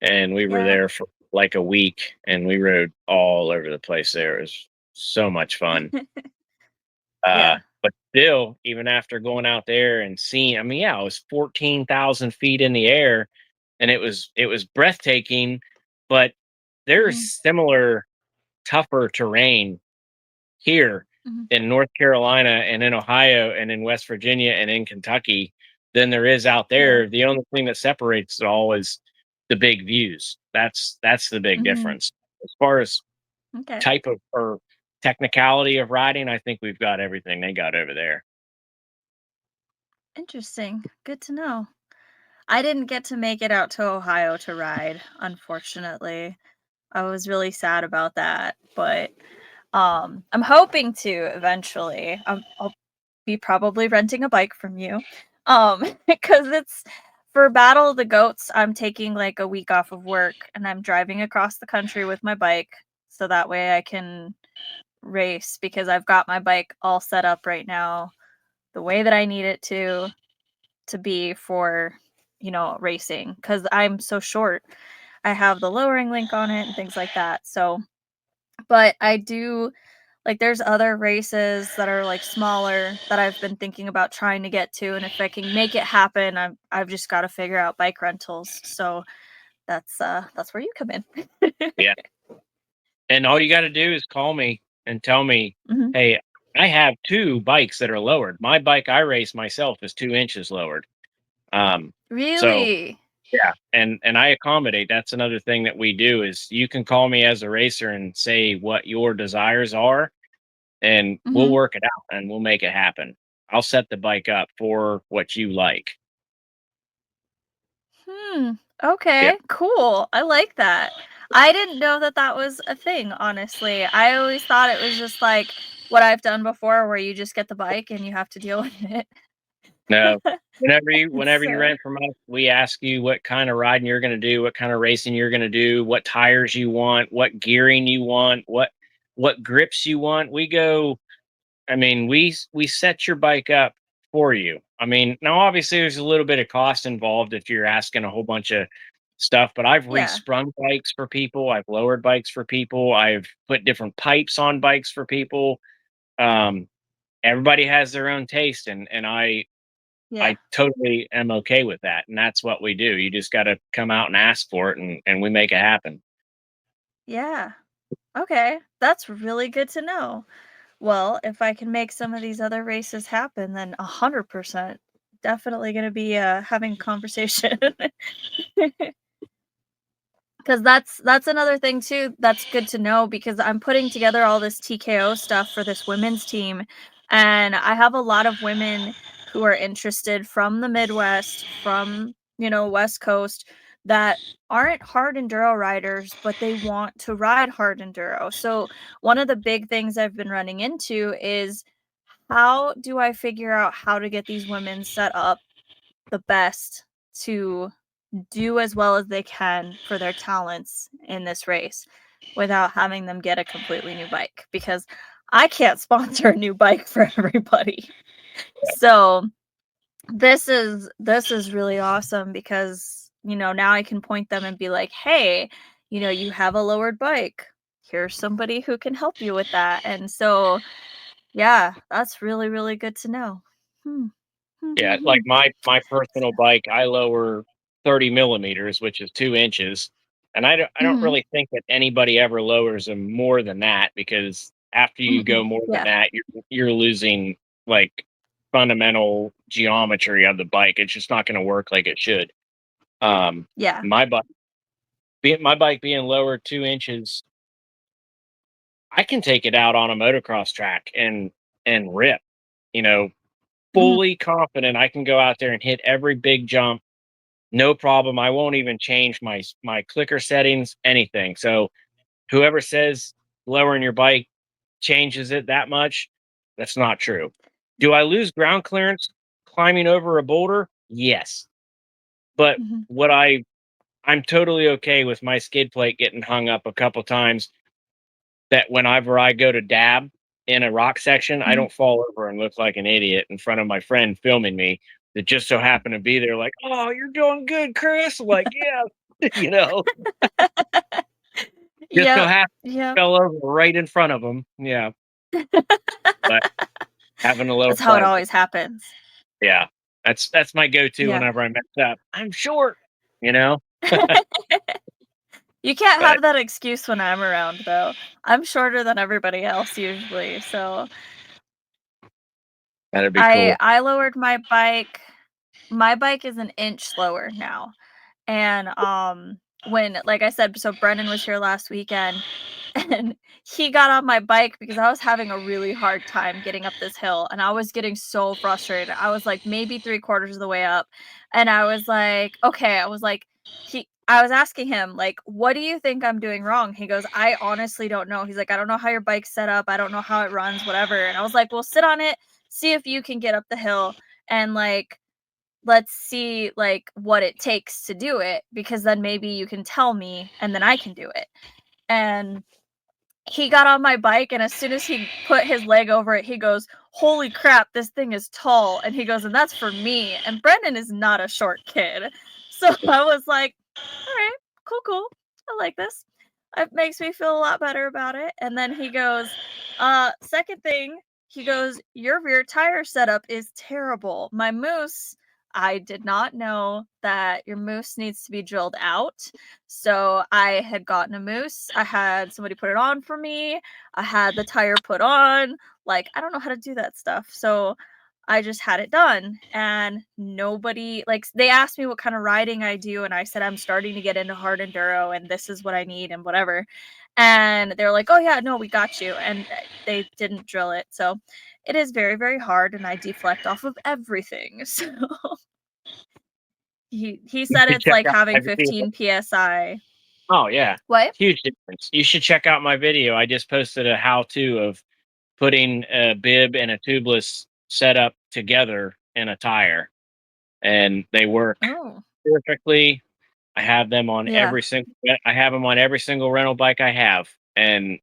And we were Yeah. there for like a week and we rode all over the place there. It was so much fun. Yeah. But still, even after going out there and seeing, I mean, yeah, it was 14,000 feet in the air and it was breathtaking, but there's Mhm. similar tougher terrain here Mhm. in North Carolina and in Ohio and in West Virginia and in Kentucky than there is out Yeah. there. The only thing that separates it all is the big views. That's the big Mhm. difference. As far as Okay. type of or technicality of riding, I think we've got everything they got over there. Interesting. Good to know. I didn't get to make it out to Ohio to ride, unfortunately. I was really sad about that, but I'm hoping to eventually. I'll be probably renting a bike from you. Because it's for Battle of the Goats, I'm taking like a week off of work and I'm driving across the country with my bike so that way I can race because I've got my bike all set up right now the way that I need it to be for, racing cuz I'm so short. I have the lowering link on it and things like that. So, but I do like there's other races that are like smaller that I've been thinking about trying to get to and if I can make it happen, I've just got to figure out bike rentals. So that's where you come in. Yeah. And all you got to do is call me and tell me, Mhm. hey, I have two bikes that are lowered. My bike I race myself is 2 inches lowered. Um, so Really? yeah, and I accommodate. That's another thing that we do is you can call me as a racer and say what your desires are, and we'll Mhm. work it out and we'll make it happen. I'll set the bike up for what you like. Hmm. Yeah. Okay. Cool. I like that. I didn't know that that was a thing, honestly. I always thought it was just like what I've done before where you just get the bike and you have to deal with it. No. Whenever you So rent from us, we ask you what kind of riding you're gonna do, what kind of racing you're gonna do, what tires you want, what gearing you want, what grips you want. I mean, we set your bike up for you. I mean, now obviously there's a little bit of cost involved if you're asking a whole bunch of stuff, but I've yeah, resprung bikes for people, I've lowered bikes for people, I've put different pipes on bikes for people. Um, Everybody has their own taste, and yeah, I totally am okay with that, and that's what we do. You just got to come out and ask for it, and we make it happen. yeah. Okay, that's really good to know. Well, if I can make some of these other races happen, then 100% definitely gonna be, having a conversation. 'Cause that's another thing too that's good to know because I'm putting together all this TKO stuff for this women's team, and I have a lot of women who are interested from the Midwest, from, West Coast, that aren't hard enduro riders, but they want to ride hard enduro. So, one of the big things I've been running into is how do I figure out how to get these women set up the best to do as well as they can for their talents in this race without having them get a completely new bike because I can't sponsor a new bike for everybody. So, this is really awesome because, now I can point them and be like, "Hey, you have a lowered bike. Here's somebody who can help you with that." And so, yeah, that's really, really good to know. Hmm. Hmm, Yeah, hmm, like hmm. my personal bike, I lower 30 millimeters, which is 2 inches, and I don't Mhm. really think that anybody ever lowers them more than that because after you go Mm-mm. more than Yeah. that, you're losing like fundamental geometry of the bike. It's just not going to work like it should. Um, Yeah. my bike, my bike being lower 2 inches, I can take it out on a motocross track and rip. You know, Mhm. fully confident I can go out there and hit every big jump, no problem. I won't even change my clicker settings, anything. So whoever says lowering your bike changes it that much, that's not true. Do I lose ground clearance climbing over a boulder? Yes. But Mhm. what I'm totally okay with my skid plate getting hung up a couple times, that whenever I go to dab in a rock section, I Mhm. don't fall over and look like an idiot in front of my friend filming me that just so happened to be there, like, "Oh, you're doing good, Chris." Like, "Yeah." you know, just so Yep. happened Yep. fell over right in front of him. Yeah, but having a lower That's how it bike, always happens. yeah, that's my go-to Yeah. whenever I mess up. I'm short, you know, You can't but have that excuse when I'm around, though. I'm shorter than everybody else usually, so that'd be I cool. I lowered my bike. My bike is an inch slower now. And, when like I said, so Brendan was here last weekend, and he got on my bike because I was having a really hard time getting up this hill, and I was getting so frustrated. I was, like, maybe 3/4 of the way up, and I was like, "Okay," I was like I was asking him, like, "What do you think I'm doing wrong?" He goes, "I honestly don't know." He's like, "I don't know how your bike's set up. I don't know how it runs, whatever." And I was like, "Well, sit on it, see if you can get up the hill, and, like, let's see like what it takes to do it because then maybe you can tell me and then I can do it." And he got on my bike and as soon as he put his leg over it, he goes, "Holy crap, this thing is tall." And he goes, "And that's for me." And Brendan is not a short kid. So I was like, "All right, cool, cool. I like this." It makes me feel a lot better about it. And then he goes, second thing, he goes, "Your rear tire setup is terrible. My moose, I did not know that your moose needs to be drilled out. So I had gotten a moose. I had somebody put it on for me. I had the tire put on. Like, I don't know how to do that stuff. So I just had it done and nobody like they asked me what kind of riding I do and I said I'm starting to get into hard enduro and this is what I need and whatever. And they're like, "Oh yeah, no, we got you." And they didn't drill it. So it is very, very hard and I deflect off of everything. So he You said should it's check like out my having video. 15 PSI. Oh yeah, What? huge difference. You should check out my video. I just posted a how-to of putting a bib and a tubeless setup together in a tire. and they work Oh, perfectly. yeah. I have them on every single rental bike I have, and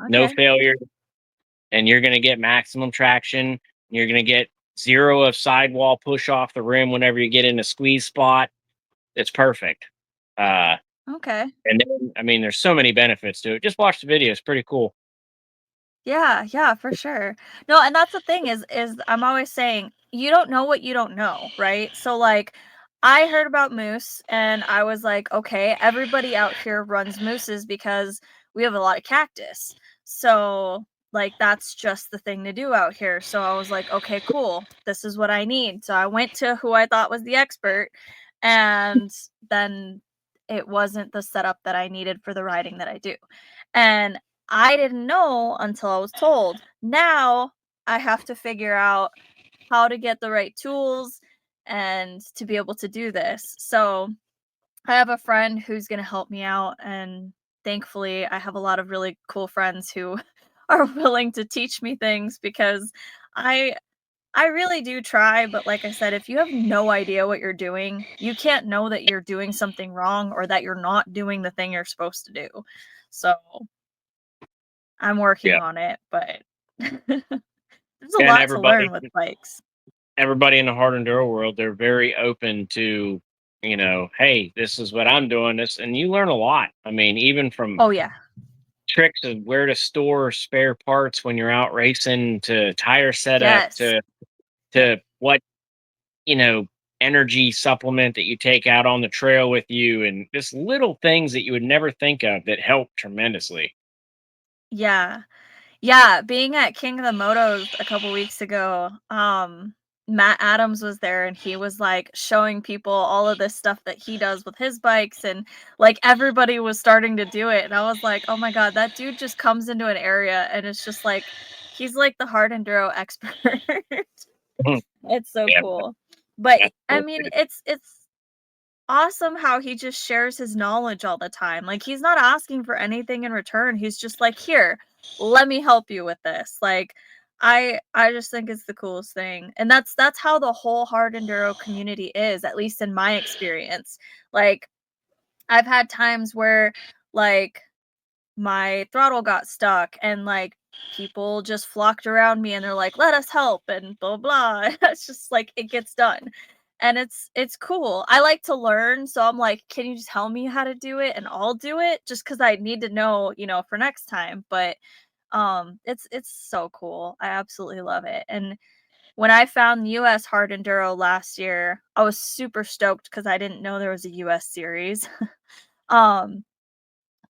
no Okay. failure, and you're gonna get maximum traction. You're gonna get 0 of sidewall push off the rim whenever you get in a squeeze spot. It's perfect. Uh, Okay. and then, I mean, there's so many benefits to it. Just watch the video, it's pretty cool. Yeah, yeah, for sure. No, and that's the thing is I'm always saying you don't know what you don't know, right? So like I heard about moose and I was like, okay, everybody out here runs mooses because we have a lot of cactus. So like that's just the thing to do out here. So I was like, okay, cool. This is what I need. So I went to who I thought was the expert and then it wasn't the setup that I needed for the riding that I do. And I didn't know until I was told. Now I have to figure out how to get the right tools and to be able to do this. So I have a friend who's going to help me out. And thankfully, I have a lot of really cool friends who are willing to teach me things because I. I really do try, but like I said, if you have no idea what you're doing, you can't know that you're doing something wrong or that you're not doing the thing you're supposed to do. So I'm working Yeah. on it, but there's a And lot to learn with bikes. everybody in the hard enduro world, they're very open to, hey, this is what I'm doing. This, and you learn a lot. I mean, even from Oh, yeah. tricks of where to store spare parts when you're out racing, to tire setup, Yes. to what you know energy supplement that you take out on the trail with you, and just little things that you would never think of that help tremendously. Yeah. Yeah, being at King of the Motos a couple weeks ago, Matt Adams was there and he was like showing people all of this stuff that he does with his bikes and like everybody was starting to do it and I was like, "Oh my god, that dude just comes into an area and it's just like he's like the hard enduro expert." It's so Yeah, cool. But that's I cool. mean, it's awesome how he just shares his knowledge all the time. Like, he's not asking for anything in return. He's just like, "Here, let me help you with this." Like, I just think it's the coolest thing. And that's how the whole hard enduro community is, at least in my experience. Like, I've had times where like my throttle got stuck and like people just flocked around me and they're like, "Let us help," and blah blah. It's just like it gets done. And it's cool. I like to learn, so I'm like, "Can you just tell me how to do it and I'll do it just cuz I need to know, for next time." But it's so cool. I absolutely love it. And when I found US Hard Enduro last year, I was super stoked cuz I didn't know there was a US series. um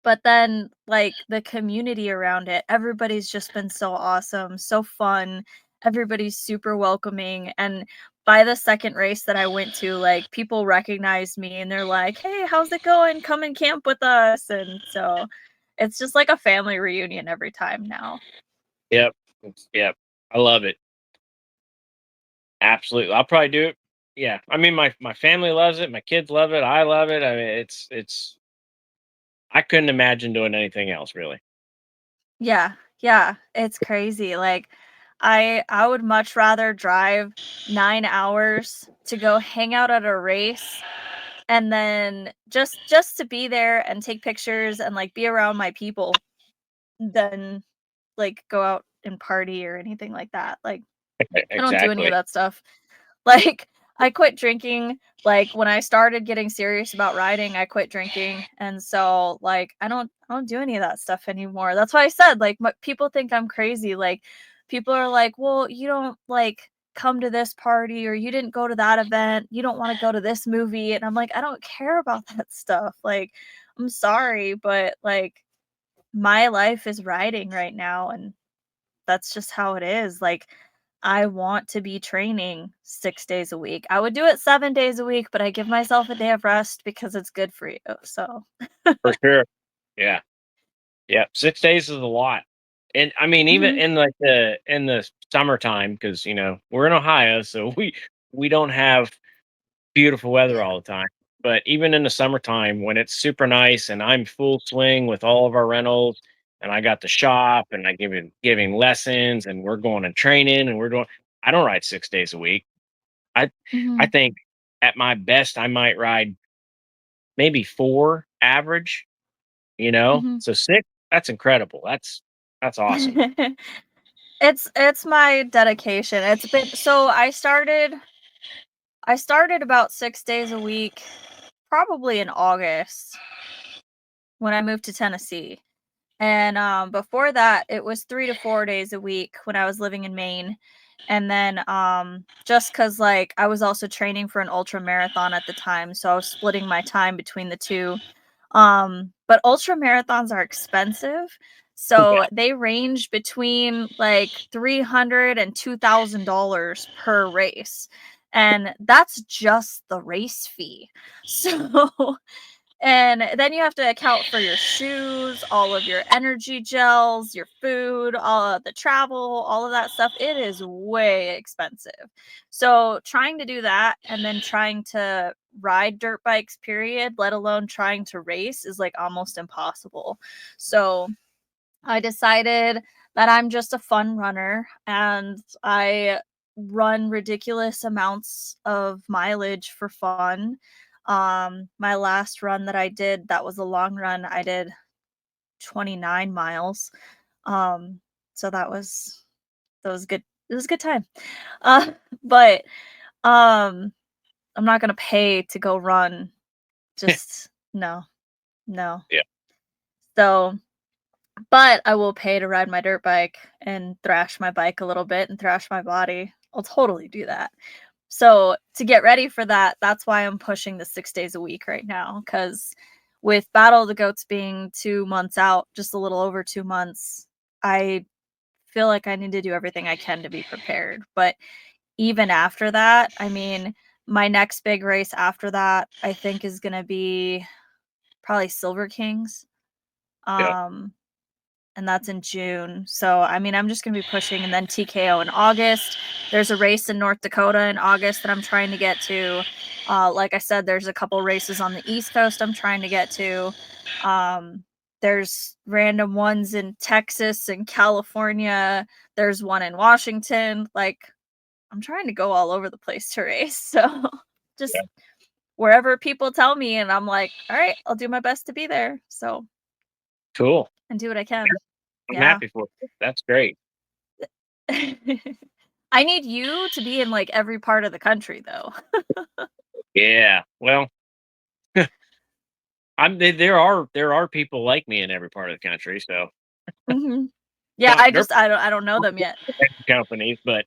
but then, like, the community around it, everybody's just been so awesome, so fun. Everybody's super welcoming, and by the second race that I went to, like, people recognized me and they're like, "Hey, how's it going? Come and camp with us." And so it's just like a family reunion every time now. Yep. Yep. I love it. Absolutely. I'll probably do it. Yeah. I mean, my family loves it. My kids love it. I love it. I mean, it's. I couldn't imagine doing anything else, really. Yeah, yeah, it's crazy, like, I would much rather drive 9 hours to go hang out at a race and then just to be there and take pictures and, like, be around my people than, like, go out and party or anything like that, like, I don't do any of Exactly. that stuff. Like, I quit drinking, like, when I started getting serious about riding, I quit drinking, and so, like, I don't do any of that stuff anymore. That's why I said, like, people think I'm crazy, like, people are like, "Well, you don't, like, come to this party, or you didn't go to that event, you don't wanna go to this movie," and I'm like, "I don't care about that stuff." Like, I'm sorry, but, like, my life is riding right now, and that's just how it is. Like, I want to be training 6 days a week. I would do it 7 days a week, but I give myself a day of rest because it's good for you, so For sure. Yeah. Yeah. 6 days is a lot. And I mean, even Mhm. in the summertime, because we're in Ohio, so we don't have beautiful weather all the time. But even in the summertime when it's super nice and I'm full swing with all of our rentals, and I got the shop and I giving lessons, and we're going and training, and I don't ride 6 days a week. I I Mhm. think at my best, I might ride maybe 4 average, you know? Mhm. So 6, that's incredible. That's awesome. It's my dedication. It's been so I started about 6 days a week, probably in August when I moved to Tennessee. And, before that, it was 3 to 4 days a week when I was living in Maine. And then, just 'cause, like, I was also training for an ultra marathon at the time, so I was splitting my time between the 2. But ultra marathons are expensive, so Yeah, they range between, like, 300 and $2,000 per race, and that's just the race fee. So and then you have to account for your shoes, all of your energy gels, your food, all of the travel, all of that stuff. It is way expensive. So trying to do that and then trying to ride dirt bikes, period, let alone trying to race is like almost impossible. So I decided that I'm just a fun runner and I run ridiculous amounts of mileage for fun. My last run that I did, that was a long run, I did 29 miles. Um, so that was good. It was a good time. Uh, but um, I'm not gonna pay to go run. Just no, no. yeah, So but I will pay to ride my dirt bike and thrash my bike a little bit and thrash my body. I'll totally do that. So, to get ready for that, that's why I'm pushing the 6 days a week right now. Because with Battle of the Goats being 2 months out, just a little over 2 months, I feel like I need to do everything I can to be prepared. But even after that, I mean, my next big race after that, I think is gonna be probably Silver Kings. yeah, Um and that's in June. So, I mean, I'm just gonna be pushing, and then TKO in August. There's a race in North Dakota in August that I'm trying to get to. Like I said, there's a couple races on the East Coast I'm trying to get to. Um, there's random ones in Texas and California. There's one in Washington. Like, I'm trying to go all over the place to race. So, yeah. just wherever people tell me, and I'm like, all right, I'll do my best to be there. So, Cool. and do what I can. I'm Yeah. happy for you. That's great. I need you to be in, like, every part of the country, though. Yeah. Well, there are people like me in every part of the country, so Mhm. Yeah, not they're I don't know them yet. companies, but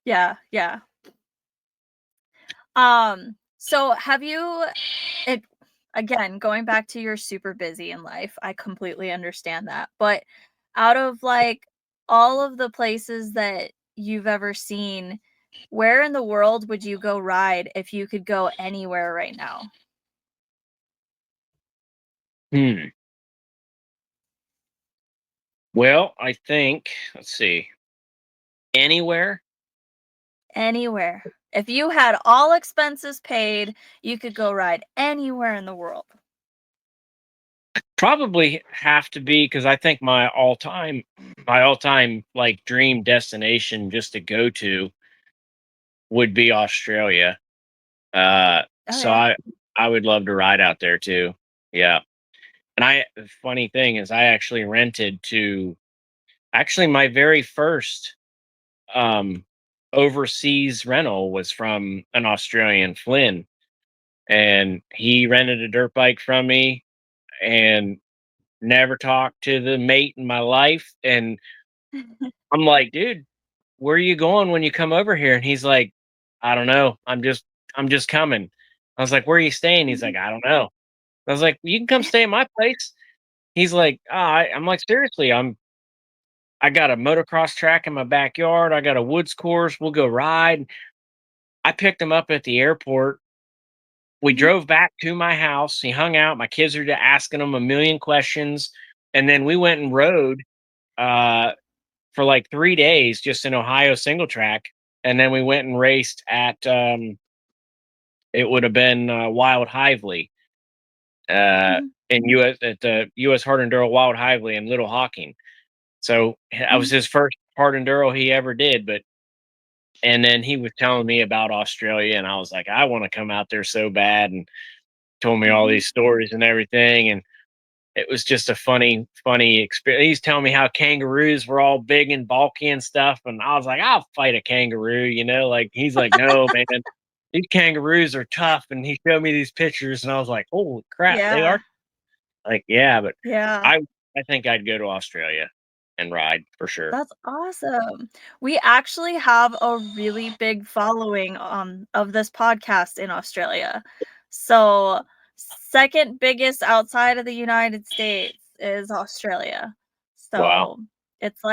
Yeah, yeah. So have you it again, going back to you're super busy in life, I completely understand that, but out of, like, all of the places that you've ever seen, where in the world would you go ride if you could go anywhere right now? hmm. Well, I think let's see. Anywhere? Anywhere. If you had all expenses paid, you could go ride anywhere in the world. Probably have to be because I think my all time like dream destination just to go to would be Australia. Uh Oh, so yeah. I would love to ride out there too. Yeah. And the funny thing is I actually rented to actually my very first um overseas rental was from an Australian, Flynn, and he rented a dirt bike from me and never talked to the mate in my life. And I'm like, dude, where are you going when you come over here? And he's like, I don't know. I'm just coming. I was like, where are you staying? He's like, Mhm, I don't know. I was like, you can come stay at my place. He's like, I'm like, seriously, I got a motocross track in my backyard. I got a woods course. We'll go ride. I picked him up at the airport. We mhm, drove back to my house. He hung out. My kids are asking him a million questions. And then we went and rode uh, for like 3 days just in Ohio single track. And then we went and raced at, it would have been Wild Hively mhm, in US at the US Hard Enduro Wild Hively in Little Hocking. So I was mhm, his first hard enduro he ever did. But And then he was telling me about Australia, and I was like, I want to come out there so bad, and told me all Mhm. these stories and everything. And it was just a funny experience. He's telling me how kangaroos were all big and bulky and stuff, and I was like, I'll fight a kangaroo, like he's like, no, man, these kangaroos are tough. And he showed me these pictures, and I was like, holy crap, they Yeah. are. Like, yeah, but Yeah. I I think I'd go to Australia and ride for sure. That's awesome. We actually have a really big following, of this podcast in Australia. So, second biggest outside of the United States is Australia. Wow. So, it's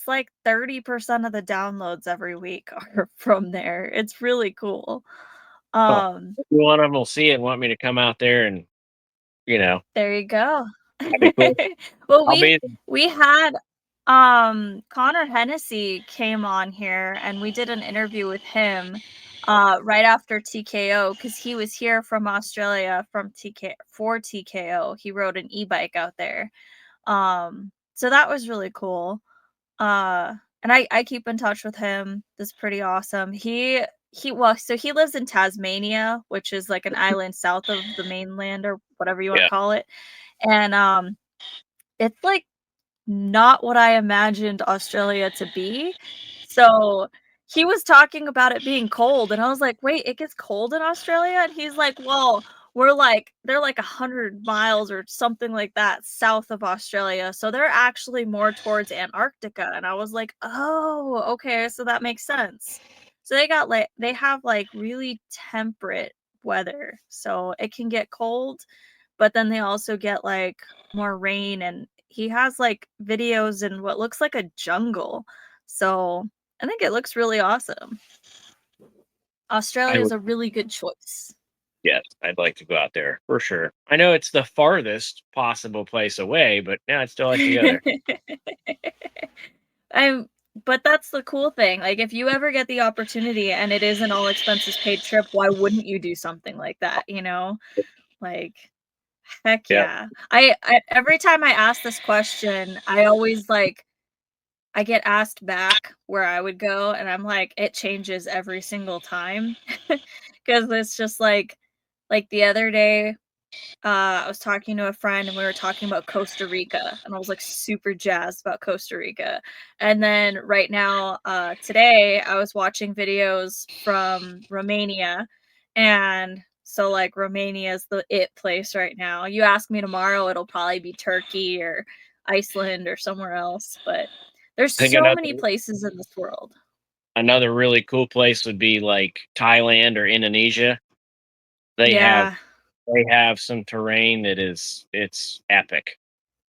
like 30% of the downloads every week are from there. It's really cool. Huh. Um, Maybe one of them will see it and want me to come out there, and you know, there you go. that'd be cool. Well, I'll we be we had, Connor Hennessy came on here, and we did an interview with him, right after TKO because he was here from Australia from TKO. He rode an e-bike out there. So that was really cool. And I keep in touch with him. That's pretty awesome. So he lives in Tasmania, which is like an island south of the mainland or whatever you wanna yeah. call it. And, it's, like, not what I imagined Australia to be. So, he was talking about it being cold, and I was like, "Wait, it gets cold in Australia?" And he's like, "Well, they're, like, 100 miles or something like that south of Australia, so they're actually more towards Antarctica." And I was like, "Oh, okay, so that makes sense." So they have, like, really temperate weather, so it can get cold, but then they also get, like, more rain, and he has, like, videos in what looks like a jungle. So, I think it looks really awesome. I Australia is would. a really good choice. Yes, I'd like to go out there for sure. I know it's the farthest possible place away, but yeah, I'd still like to go there. I'm but that's the cool thing, like, if you ever get the opportunity and it is an all expenses paid trip, why wouldn't you do something like that, you know? Like, heck Yeah. yeah. I every time I ask this question, I always, like I get asked back where I would go, and I'm like, it changes every single time, because it's just like, the other day, I was talking to a friend, and we were talking about Costa Rica, and I was, like, super jazzed about Costa Rica, and then right now, today, I was watching videos from Romania, and so, like, Romania is the it place right now. You ask me tomorrow, it'll probably be Turkey or Iceland or somewhere else, but there's I think so many places in this world. another really cool place would be like Thailand or Indonesia. They have Yeah. they have some terrain that it's epic.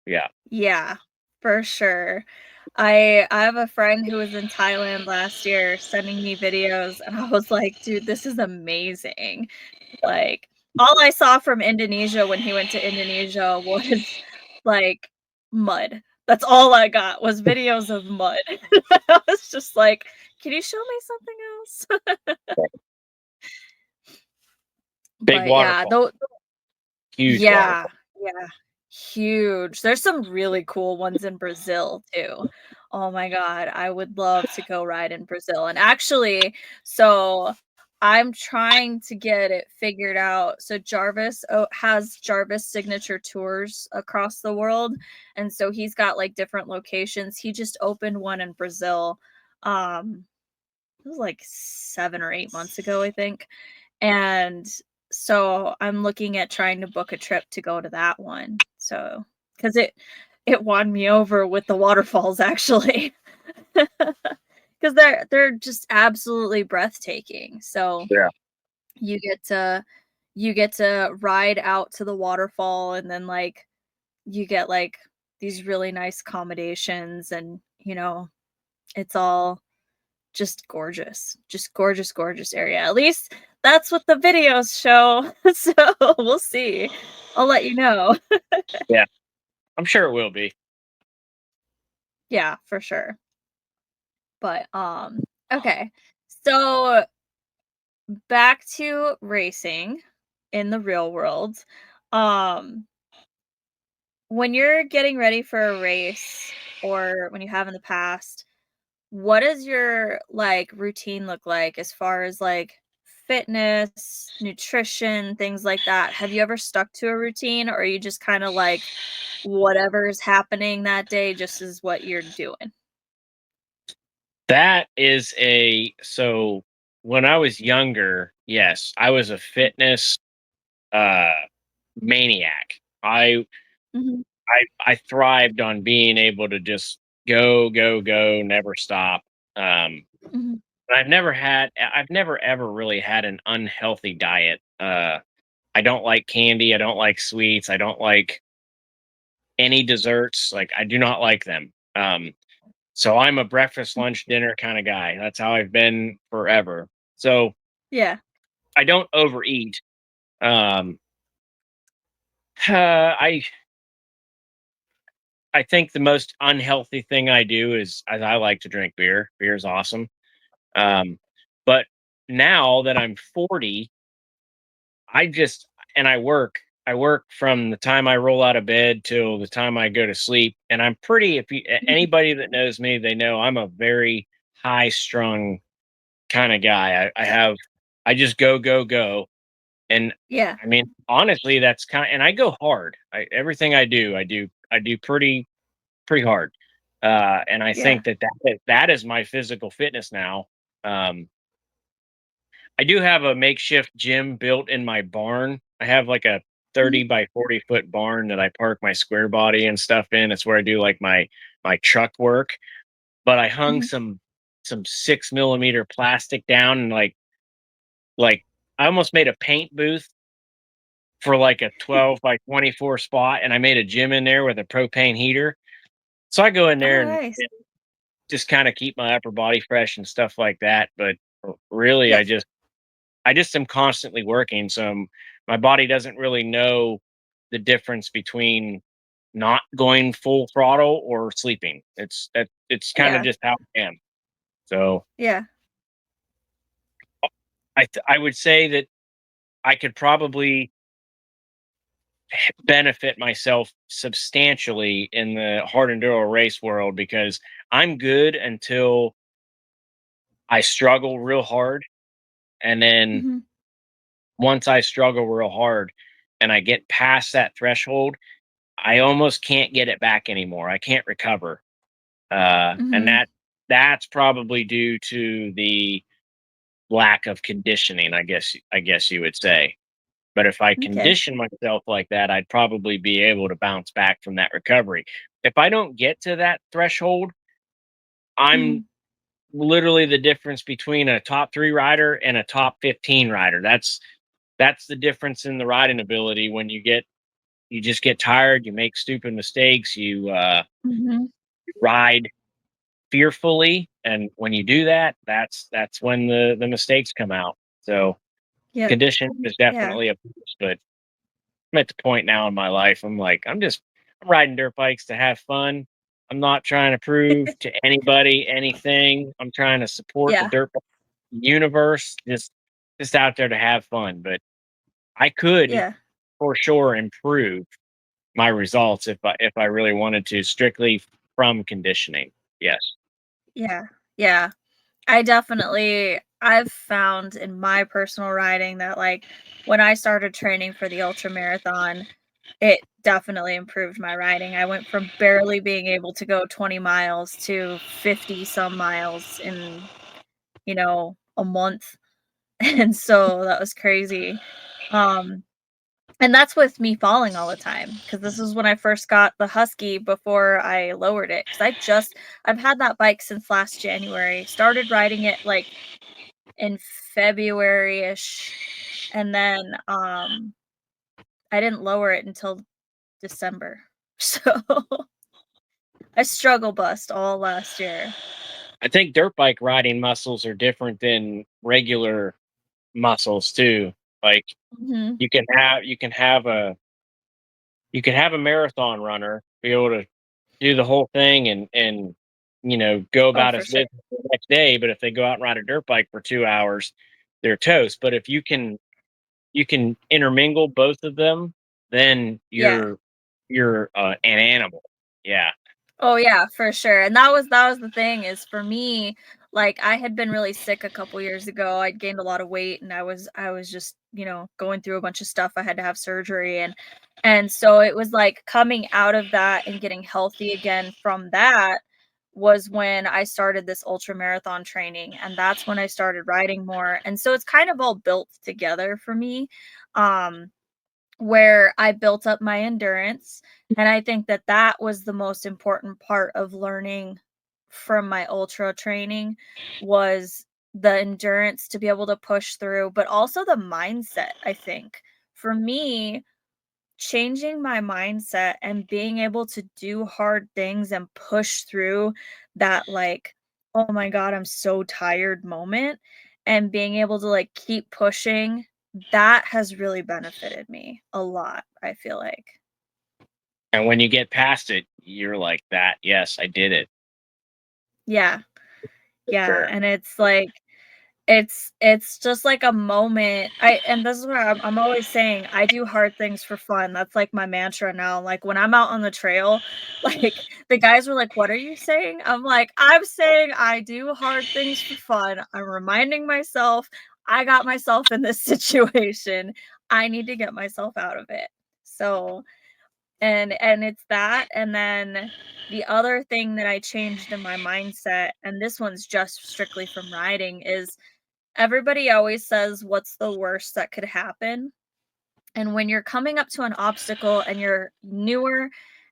Yeah. Yeah, for sure. I have a friend who was in Thailand last year sending me videos, and I was like, "Dude, this is amazing." Like, all I saw from Indonesia when he went to Indonesia was, like, mud. That's all I got was videos of mud. I was just like, "Can you show me something else?" Big But yeah, waterfall. though Huge yeah, waterfall. yeah. Huge. There's some really cool ones in Brazil too. Oh my god, I would love to go ride in Brazil, and actually so I'm trying to get it figured out. So has Jarvis Signature Tours across the world, and so he's got, like, different locations. He just opened one in Brazil, um, it was, like, 7 or 8 months ago, I think. And so I'm looking at trying to book a trip to go to that one. So, because it won me over with the waterfalls actually. Because they're just absolutely breathtaking. So Yeah. you get to you get to ride out to the waterfall and then like you get like these really nice accommodations and it's all just gorgeous. Just gorgeous, gorgeous area. At least that's what the videos show. So, we'll see. I'll let you know. Yeah. I'm sure it will be. Yeah, for sure. But, okay. So, back to racing in the real world. Um, when you're getting ready for a race or when you have in the past, what does your, like, routine look like as far as, like, fitness, nutrition, things like that? Have you ever stuck to a routine, or are you just kinda like, whatever's happening that day just is what you're doing? That is a so when I was younger, yes, I was a fitness uh maniac. Mhm, I thrived on being able to just go, go, go, never stop. Um mhm, but I've never ever really had an unhealthy diet. I don't like candy, I don't like sweets, I don't like any desserts. Like I do not like them. So I'm a breakfast, mhm. lunch, dinner kind of guy. That's how I've been forever. So Yeah. I don't overeat. Um, I I think the most unhealthy thing I do is I like to drink beer. Beer is awesome. Um, but now that I'm 40, I just and I work. I work from the time I roll out of bed till the time I go to sleep, and I'm pretty. Mhm. Anybody that knows me, they know I'm a very high strung kind of guy. I just go, go, go. And Yeah, I mean, honestly, that's and I go hard. Everything I do pretty hard. And I yeah. think that is my physical fitness now. Um, I do have a makeshift gym built in my barn. I have like a Mhm, 30 by 40-foot barn that I park my square body and stuff in. It's where I do like my truck work. But I hung mhm. some 6 millimeter plastic down and like I almost made a paint booth for like a 12 by 24 spot, and I made a gym in there with a propane heater. So I go in Oh, there nice. and just kind of keep my upper body fresh and stuff like that. But really, Yeah, I just am constantly working, so my body doesn't really know the difference between not going full throttle or sleeping. It's kind of yeah, just how I am. So yeah. I would say that I could probably benefit myself substantially in the hard enduro race world because I'm good until I struggle real hard. And then Mhm, once I struggle real hard and I get past that threshold, I almost can't get it back anymore. I can't recover. And mhm. that's probably due to the lack of conditioning, I guess you would say. But if I Okay. condition myself like that, I'd probably be able to bounce back from that recovery. If I don't get to that threshold, I'm Mhm. literally the difference between a top 3 rider and a top 15 rider. That's the difference in the riding ability when you just get tired, you make stupid mistakes, Mhm. ride fearfully, and when you do that, that's when the mistakes come out. So, Yep. condition is Yeah. definitely a plus, but I'm at the point now in my life, I'm riding dirt bikes to have fun. I'm not trying to prove to anybody anything. I'm trying to support the Yeah, dirt bike universe, just out there to have fun. But I could yeah, for sure improve my results if I really wanted to, strictly from conditioning. Yes. yeah, yeah. I've found in my personal riding that, like, when I started training for the ultra marathon, it definitely improved my riding. I went from barely being able to go 20 miles to 50 some miles in, a month, and so that was crazy. Um, and that's with me falling all the time, because this is when I first got the Husky before I lowered it. Because I've had that bike since last January, started riding it, like, in February-ish, and then, I didn't lower it until December. So, I struggle bust all last year. I think dirt bike riding muscles are different than regular muscles too. Like Mhm. you can have a marathon runner be able to do the whole thing and go Oh, about for his sure. business the next day. But if they go out and ride a dirt bike for 2 hours, they're toast. But if you can intermingle both of them, then Yeah. you're an animal. Yeah. Oh yeah, for sure. And that was the thing is for me, like I had been really sick a couple years ago. I'd gained a lot of weight and I was just, going through a bunch of stuff. I had to have surgery and so it was like coming out of that and getting healthy again from that was when I started this ultra marathon training and that's when I started riding more. And so it's kind of all built together for me. Um where I built up my endurance, and I think that that was the most important part of learning from my ultra training was the endurance to be able to push through, but also the mindset, I think. For me, changing my mindset and being able to do hard things and push through that, like, "Oh my god, I'm so tired" moment, and being able to, like, keep pushing, that has really benefited me a lot, I feel like. And when you get past it, you're like that. Yes, I did it. Yeah, yeah, Sure. and it's like it's just like a moment. I and this is what I'm always saying, I do hard things for fun. That's like my mantra now. Like when I'm out on the trail, like the guys were like, "What are you saying?" I'm like, "I'm saying I do hard things for fun. I'm reminding myself I got myself in this situation. I need to get myself out of it." So, and it's that, and then the other thing that I changed in my mindset, and this one's just strictly from riding, is everybody always says, "What's the worst that could happen?" And when you're coming up to an obstacle and you're newer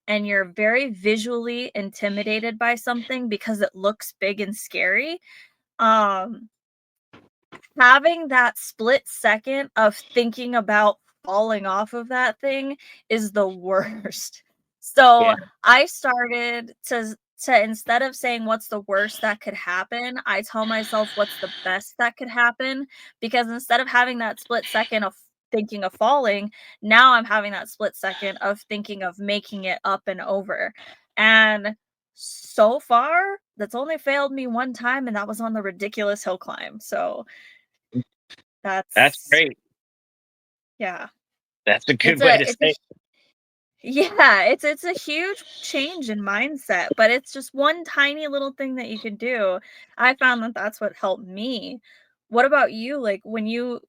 and you're very visually intimidated by something because it looks big and scary, um, having that split second of thinking about falling off of that thing is the worst. So, Yeah. I started to instead of saying what's the worst that could happen, I tell myself what's the best that could happen, because instead of having that split second of thinking of falling, now I'm having that split second of thinking of making it up and over. And so far, that's only failed me one time, and that was on the ridiculous hill climb. So, That's that's great. yeah. That's a It's good way a to it's a say. yeah, it's a huge change in mindset, but it's just one tiny little thing that you can do. I found that that's what helped me. What about you? Like when you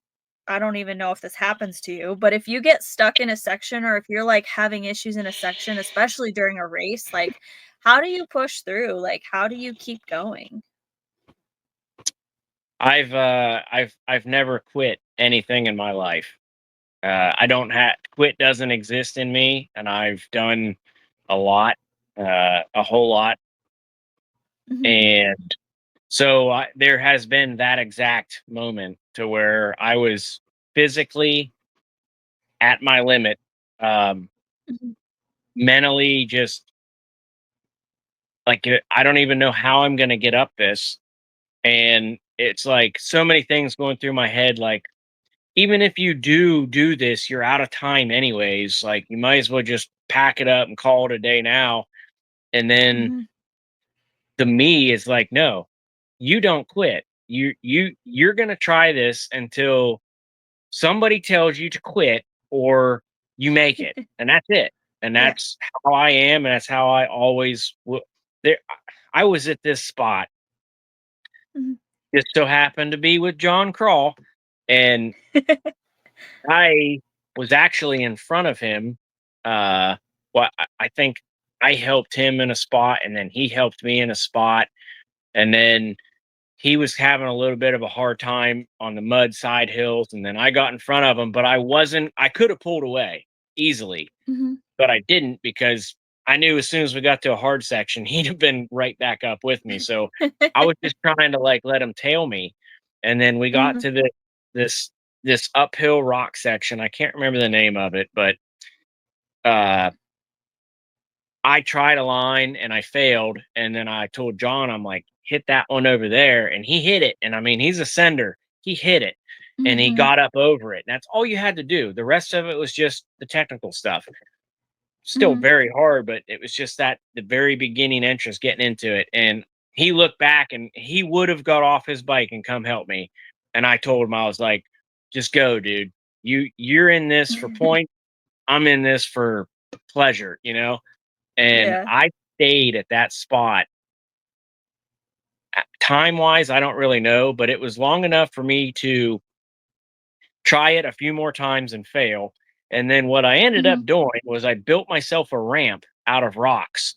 I don't even know if this happens to you, but if you get stuck in a section or if you're like having issues in a section, especially during a race, like how do you push through? Like how do you keep going? I've never quit anything in my life. I don't have quit doesn't exist in me, and I've done a lot, a whole lot, Mhm. and so there has been that exact moment to where I was physically at my limit, um, Mhm. mentally just like I don't even know how I'm going to get up this, and it's like so many things going through my head, like even if you do this, you're out of time anyways. Like you might as well just pack it up and call it a day now. And then Mhm. the me is like, no, you don't quit. You're gonna try this until somebody tells you to quit or you make it. And that's it. And Yeah. that's how I am, and that's how I always will. There I was at this spot, Mhm. just so happened to be with John Crawl, and I was actually in front of him. Well, I think I helped him in a spot, and then he helped me in a spot, and then he was having a little bit of a hard time on the mud side hills, and then I got in front of him, but I wasn't. I could have pulled away easily, Mhm. but I didn't because I knew as soon as we got to a hard section, he'd have been right back up with me. So I was just trying to like let him tail me, and then we got Mhm. to this this uphill rock section. I can't remember the name of it, but uh, I tried a line and I failed, and then I told John, I'm like, hit that one over there, and he hit it. And I mean, he's a sender. He hit it, and he Mhm. got up over it. That's all you had to do. The rest of it was just the technical stuff. Still Mhm. very hard, but it was just that the very beginning entrance getting into it. And he looked back and he would have got off his bike and come help me. And I told him, I was like, just go, dude. You're in this for point. I'm in this for pleasure, you know? And Yeah. I stayed at that spot. Time wise, I don't really know, but it was long enough for me to try it a few more times and fail. And then what I ended Mhm. up doing was I built myself a ramp out of rocks,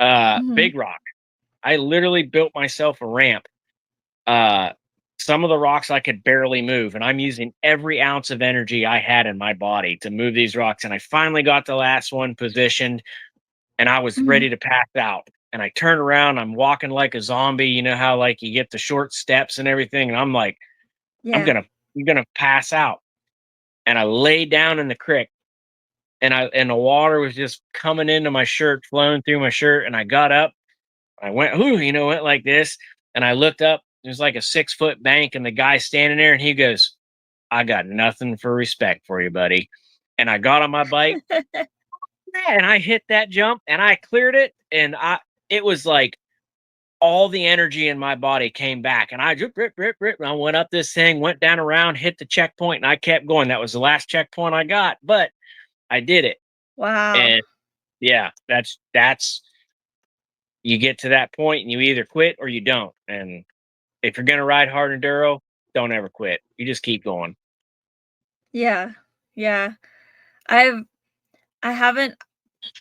Mhm. big rock. I literally built myself a ramp. Uh, some of the rocks I could barely move, and I'm using every ounce of energy I had in my body to move these rocks. And I finally got the last one positioned, and I was Mhm. ready to pass out. And I turned around, I'm walking like a zombie. You know how like you get the short steps and everything, and I'm like, I'm Yeah. gonna, I'm gonna pass out. And I laid down in the creek, and the water was just coming into my shirt, flowing through my shirt. And I got up, I went, whoo, went like this. And I looked up, there's like a 6 foot bank, and the guy standing there, and he goes, I got nothing for respect for you, buddy. And I got on my bike, and I hit that jump, and I cleared it. And it was like all the energy in my body came back, and I just rip, rip, rip. And I went up this thing, went down around, hit the checkpoint, and I kept going. That was the last checkpoint I got, but I did it. Wow. And yeah, that's you get to that point and you either quit or you don't. And if you're gonna ride hard enduro, don't ever quit. You just keep going. Yeah. Yeah. I've I haven't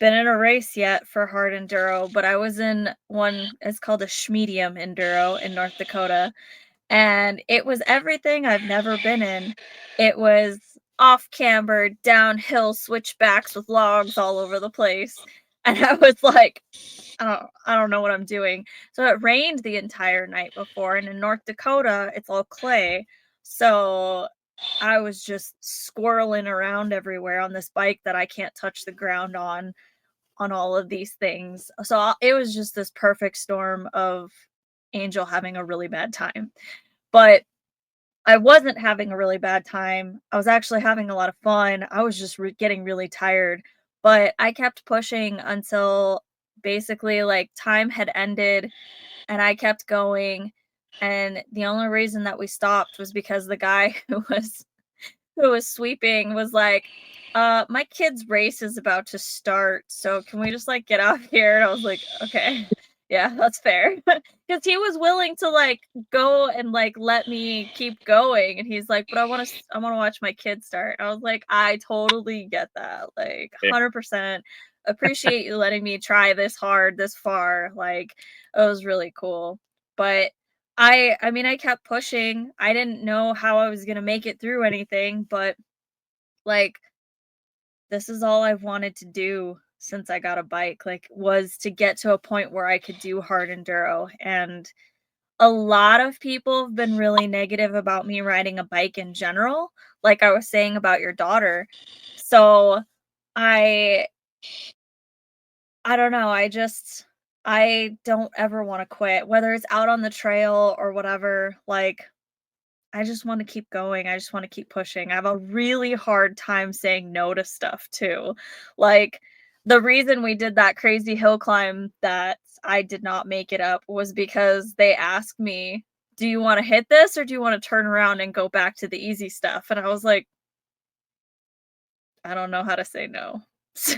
been in a race yet for hard enduro, but I was in one. It's called a medium enduro in North Dakota, and it was everything I've never been in. It was off camber, downhill switchbacks with logs all over the place, and I was like, I don't know what I'm doing. So it rained the entire night before, and in North Dakota, it's all clay. So I was just squirreling around everywhere on this bike that I can't touch the ground on all of these things. So it was just this perfect storm of Angel having a really bad time. But I wasn't having a really bad time. I was actually having a lot of fun. I was just getting really tired, but I kept pushing until basically like time had ended and I kept going. And the only reason that we stopped was because the guy who was sweeping was like, my kid's race is about to start, so can we just like get out here?" And I was like, "Okay, yeah, that's fair." Because he was willing to like go and like let me keep going, and he's like, "But I want to watch my kid start." I was like, "I totally get that, like Yeah. 100%. Appreciate you letting me try this hard, this far." Like, it was really cool, but I mean, I kept pushing. I didn't know how I was gonna make it through anything, but, like, this is all I've wanted to do since I got a bike, like, was to get to a point where I could do hard enduro, and a lot of people have been really negative about me riding a bike in general, like I was saying about your daughter. So, I I don't know, I don't ever wanna quit, whether it's out on the trail or whatever, like I just wanna keep going, I just wanna keep pushing. I have a really hard time saying no to stuff too. Like, the reason we did that crazy hill climb that I did not make it up was because they asked me, "Do you wanna hit this or do you wanna turn around and go back to the easy stuff?" And I was like, "I don't know how to say no." So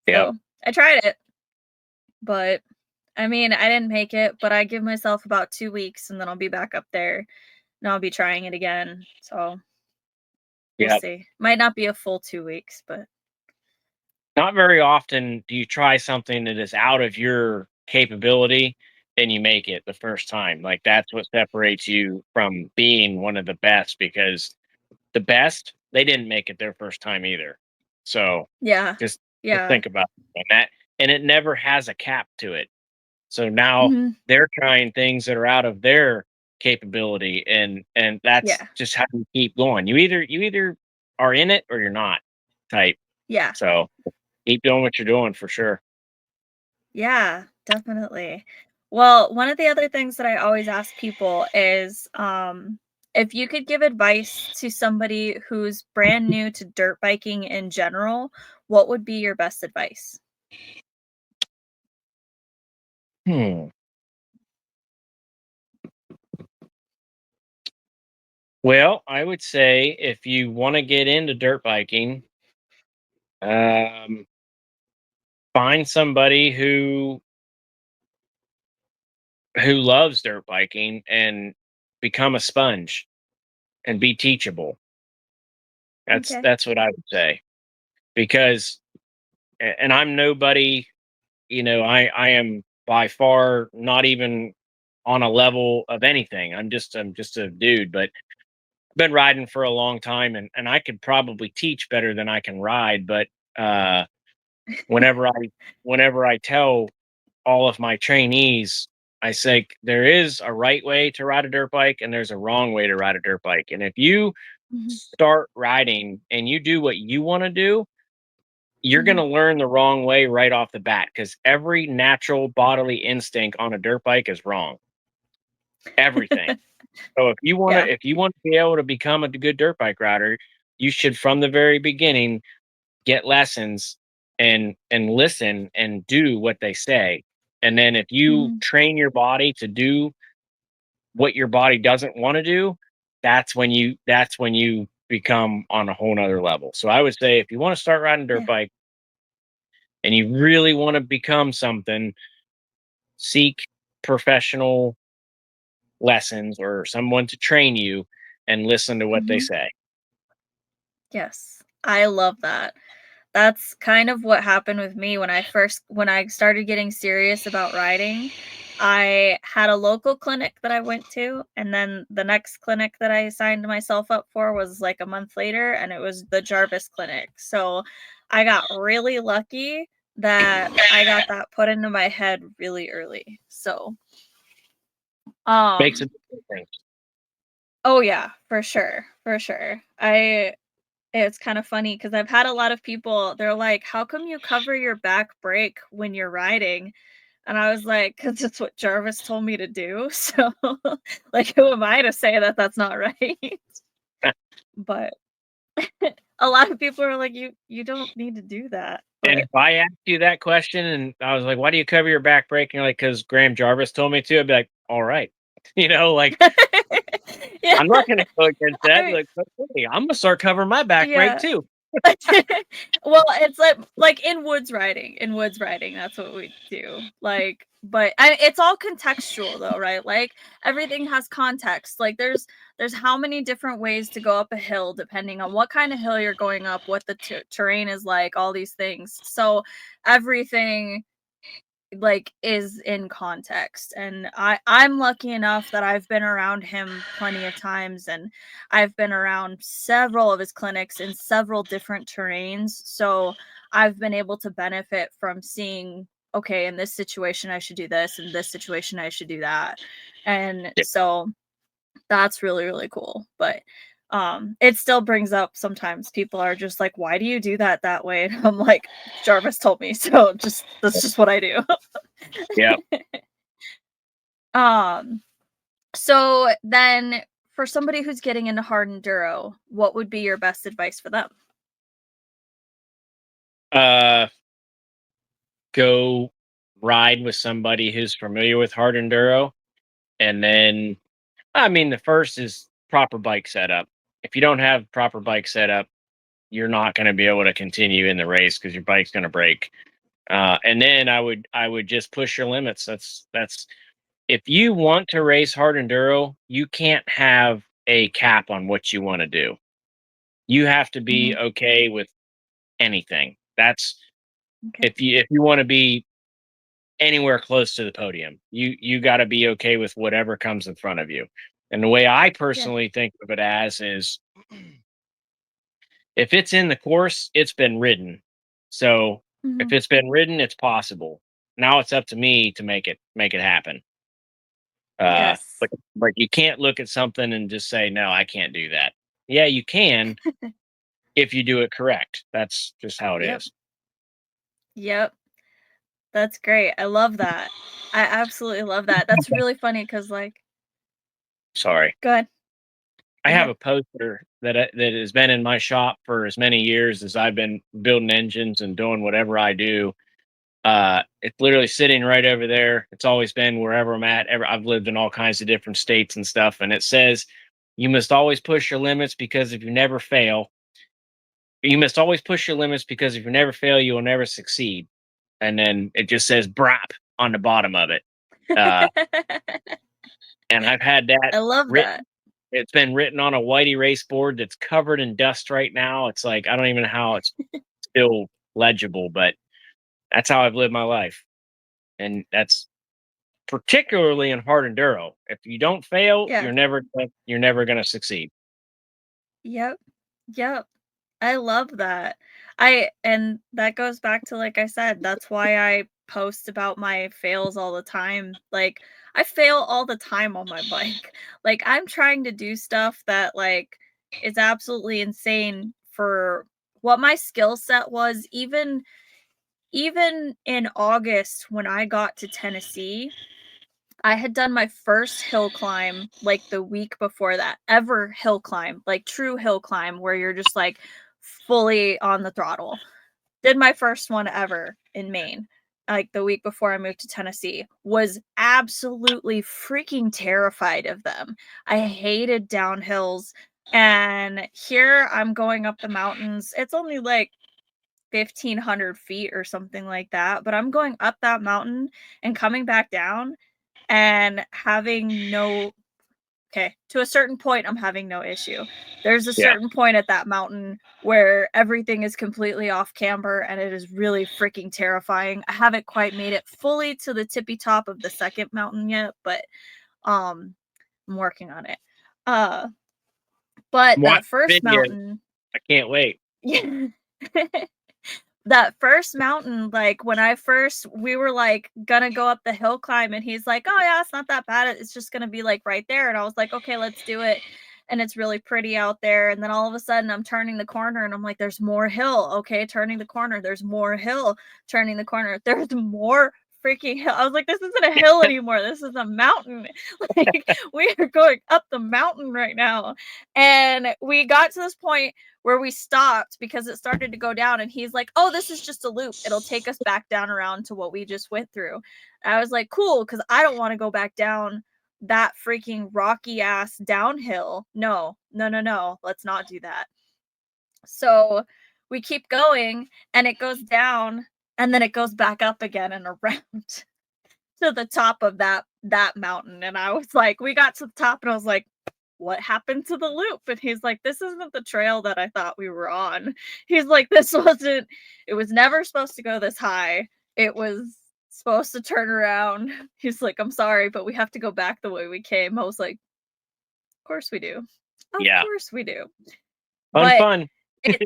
Yep. so I tried it, but I mean, I didn't make it, but I give myself about 2 weeks and then I'll be back up there and I'll be trying it again. So we'll Yep. see. Might not be a full 2 weeks, but Not very often do you try something that is out of your capability and you make it the first time. Like that's what separates you from being one of the best, because the best, they didn't make it their first time either. So yeah. just Yeah. think about it. And it never has a cap to it. So now Mhm. they're trying things that are out of their capability, and that's Yeah. just how you keep going. You either are in it or you're not type. Yeah. So keep doing what you're doing for sure. Yeah, definitely. Well, one of the other things that I always ask people is, if you could give advice to somebody who's brand new to dirt biking in general, what would be your best advice? Hmm. Well, I would say if you want to get into dirt biking, um, find somebody who loves dirt biking and become a sponge and be teachable. Okay. That's what I would say. Because and I'm nobody, I am by far not even on a level of anything. I'm just a dude, but I've been riding for a long time, and I could probably teach better than I can ride, but uh whenever I whenever I tell all of my trainees, I say there is a right way to ride a dirt bike and there's a wrong way to ride a dirt bike. And if you Hmm. start riding and you do what you want to do, you're going Hmm. to learn the wrong way right off the bat because every natural bodily instinct on a dirt bike is wrong. Everything. So Yeah. if you want to be able to become a good dirt bike rider, you should from the very beginning get lessons and listen and do what they say. And then if you Hmm. train your body to do what your body doesn't want to do, that's when you become on a whole nother level. So I would say if you want to start riding dirt Yeah. bike and you really want to become something, seek professional lessons or someone to train you and listen to what they Hmm. say. Yes. I love that. That's kind of what happened with me when I started getting serious about riding. I had a local clinic that I went to, and then the next clinic that I signed myself up for was like a month later, and it was the Jarvis Clinic. So I got really lucky that I got that put into my head really early. So, Makes a um, difference. oh yeah, for sure, for sure. It's kinda funny because 'cause I've had a lot of people, they're like, "How come you cover your back brake when you're riding?" And I was like, "'Cause it's what Jarvis told me to do." So, like, who am I to say that that's not right? But a lot of people are like, "You don't need to do that." And But if I asked you that question and I was like, "Why do you cover your back brake?" And you're like, "'Cause Graham Jarvis told me to," I'd be like, "All right." Like, yeah, I'm not gonna go against I that. mean, Like, "Okay, I'm gonna start covering my back brake yeah. too." Well, it's like in woods riding, that's what we do. Like, but it's all contextual though, right? Like everything has context. Like there's how many different ways to go up a hill depending on what kind of hill you're going up, what the terrain is like, all these things. So everything like is in context, and I'm lucky enough that I've been around him plenty of times, and I've been around several of his clinics in several different terrains, so I've been able to benefit from seeing, okay, in this situation I should do this, in this situation I should do that. And Yeah. so that's really, really cool. But it still brings up, sometimes people are just like, why do you do that that way? And I'm like, Jarvis told me, so just that's just what I do. Yeah. Um, so then for somebody who's getting into hard enduro, what would be your best advice for them? Uh, go ride with somebody who's familiar with hard enduro, and then, I mean, the first is proper bike setup. If you don't have proper bike setup, you're not gonna be able to continue in the race because your bike's gonna break. And then I would just push your limits. That's if you want to race hard enduro, you can't have a cap on what you want to do. You have to be Mhm. okay with anything. That's Okay. if you want to be anywhere close to the podium, you got to be okay with whatever comes in front of you. And the way I Yeah. personally think of it as is if it's in the course, it's been ridden. So if Mhm. it's been ridden, it's possible. Now it's up to me to make it happen. Yes. But you can't look at something and just say, "No, I can't do that." Yeah, you can if you do it correct. That's just how it Yep. is. Yep. That's great. I love that. I absolutely love that. That's really funny because, like, Sorry. go ahead. I Go have ahead. a poster that has been in my shop for as many years as I've been building engines and doing whatever I do. It's literally sitting right over there. It's always been wherever I'm at. I've lived in all kinds of different states and stuff, and it says, "You must always push your limits because if you never fail, you must always push your limits because if you never fail, you will never succeed." and then it just says "brap" on the bottom of it. Uh, and I've had that I love that. written. It's been written on a white erase board that's covered in dust right now. It's like I don't even know how it's still legible, but that's how I've lived my life, and that's particularly in hard enduro. If you don't fail, Yeah. you're never gonna succeed. Yep. Yep. I love that. And that goes back to, like I said, that's why I post about my fails all the time. Like, I fail all the time on my bike. Like, I'm trying to do stuff that, like, is absolutely insane for what my skill set was. Even in August when I got to Tennessee, I had done my first hill climb, like, the week before that, ever hill climb, like, true hill climb where you're just, like, fully on the throttle. Did my first one ever in Maine, like, the week before I moved to Tennessee. Was absolutely freaking terrified of them. I hated downhills, and here I'm going up the mountains. It's only, like, 1,500 feet or something like that, but I'm going up that mountain and coming back down and having no okay, to a certain point, I'm having no issue. There's a Yeah, certain point at that mountain where everything is completely off camber and it is really freaking terrifying. I haven't quite made it fully to the tippy top of the second mountain yet, but um I'm working on it. Uh but watch that first video. mountain, I can't wait. yeah. That first mountain, like, when I first we were, like, gonna go up the hill climb, and he's like, "Oh, yeah, it's not that bad, it's just gonna be, like, right there," and I was like, "Okay, let's do it," and it's really pretty out there, and then all of a sudden, I'm turning the corner, and I'm like, "There's more hill, okay, turning the corner, there's more hill, turning the corner, there's more freaking hill." I was like, "This isn't a hill anymore, this is a mountain." Like, we are going up the mountain right now, and we got to this point where we stopped because it started to go down, and he's like, "Oh, this is just a loop, it'll take us back down around to what we just went through." And I was like, "Cool," because I don't want to go back down that freaking rocky ass downhill. No, no, no, no, let's not do that. So we keep going, and it goes down, and then it goes back up again and around to the top of that mountain. And I was like, we got to the top, and I was like, "What happened to the loop?" And he's like, "This isn't the trail that I thought we were on." He's like, "This wasn't, it was never supposed to go this high. It was supposed to turn around." He's like, "I'm sorry, but we have to go back the way we came." I was like, "Of course we do. Of Yeah, course we do." fun, But fun. it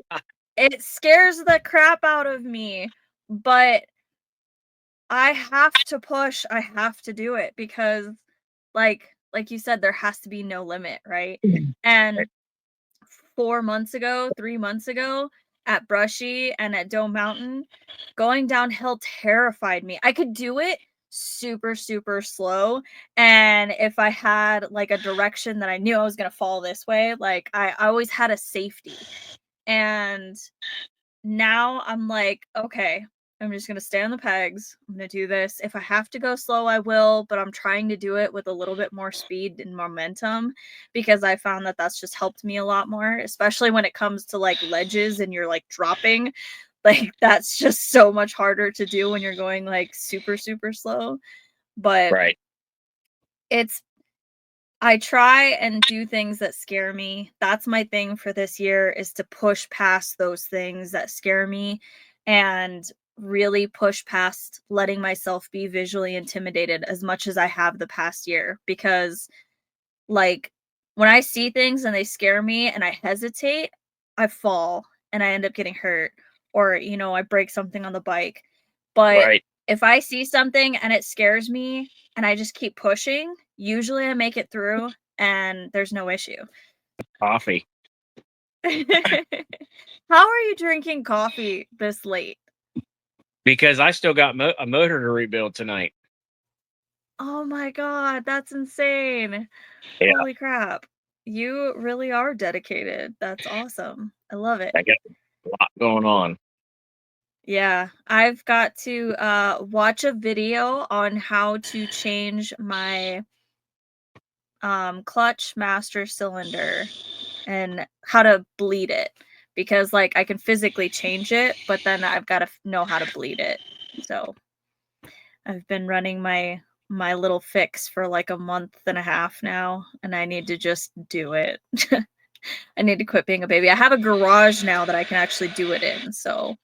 it scares the crap out of me, but I have to push, I have to do it because, like you said, there has to be no limit, right? And 4 months ago, 3 months ago, at Brushy and at Dome Mountain, going downhill terrified me. I could do it super, super slow, and if I had, like, a direction that I knew I was gonna fall this way, like, I always had a safety, and now I'm like, "Okay, I'm just gonna stay on the pegs. I'm gonna do this. If I have to go slow, I will, but I'm trying to do it with a little bit more speed and momentum because I found that that's just helped me a lot more, especially when it comes to, like, ledges and you're, like, dropping. Like, that's just so much harder to do when you're going, like, super, super slow, but Right, it's I try and do things that scare me. That's my thing for this year is to push past those things that scare me and really push past letting myself be visually intimidated as much as I have the past year because like when I see things and they scare me and I hesitate, I fall and I end up getting hurt or I break something on the bike. But right. if I see something and it scares me and I just keep pushing, usually I make it through and there's no issue. Coffee. How are you drinking coffee this late? Because I still got a motor to rebuild tonight. Oh my god, that's insane. Yeah, Holy crap. You really are dedicated. That's awesome. I love it. I got a lot going on. Yeah, I've got to watch a video on how to change my clutch master cylinder and how to bleed it because like I can physically change it, but then I've got to know how to bleed it. So I've been running my little fix for like a month and a half now, and I need to just do it. I need to quit being a baby. I have a garage now that I can actually do it in. So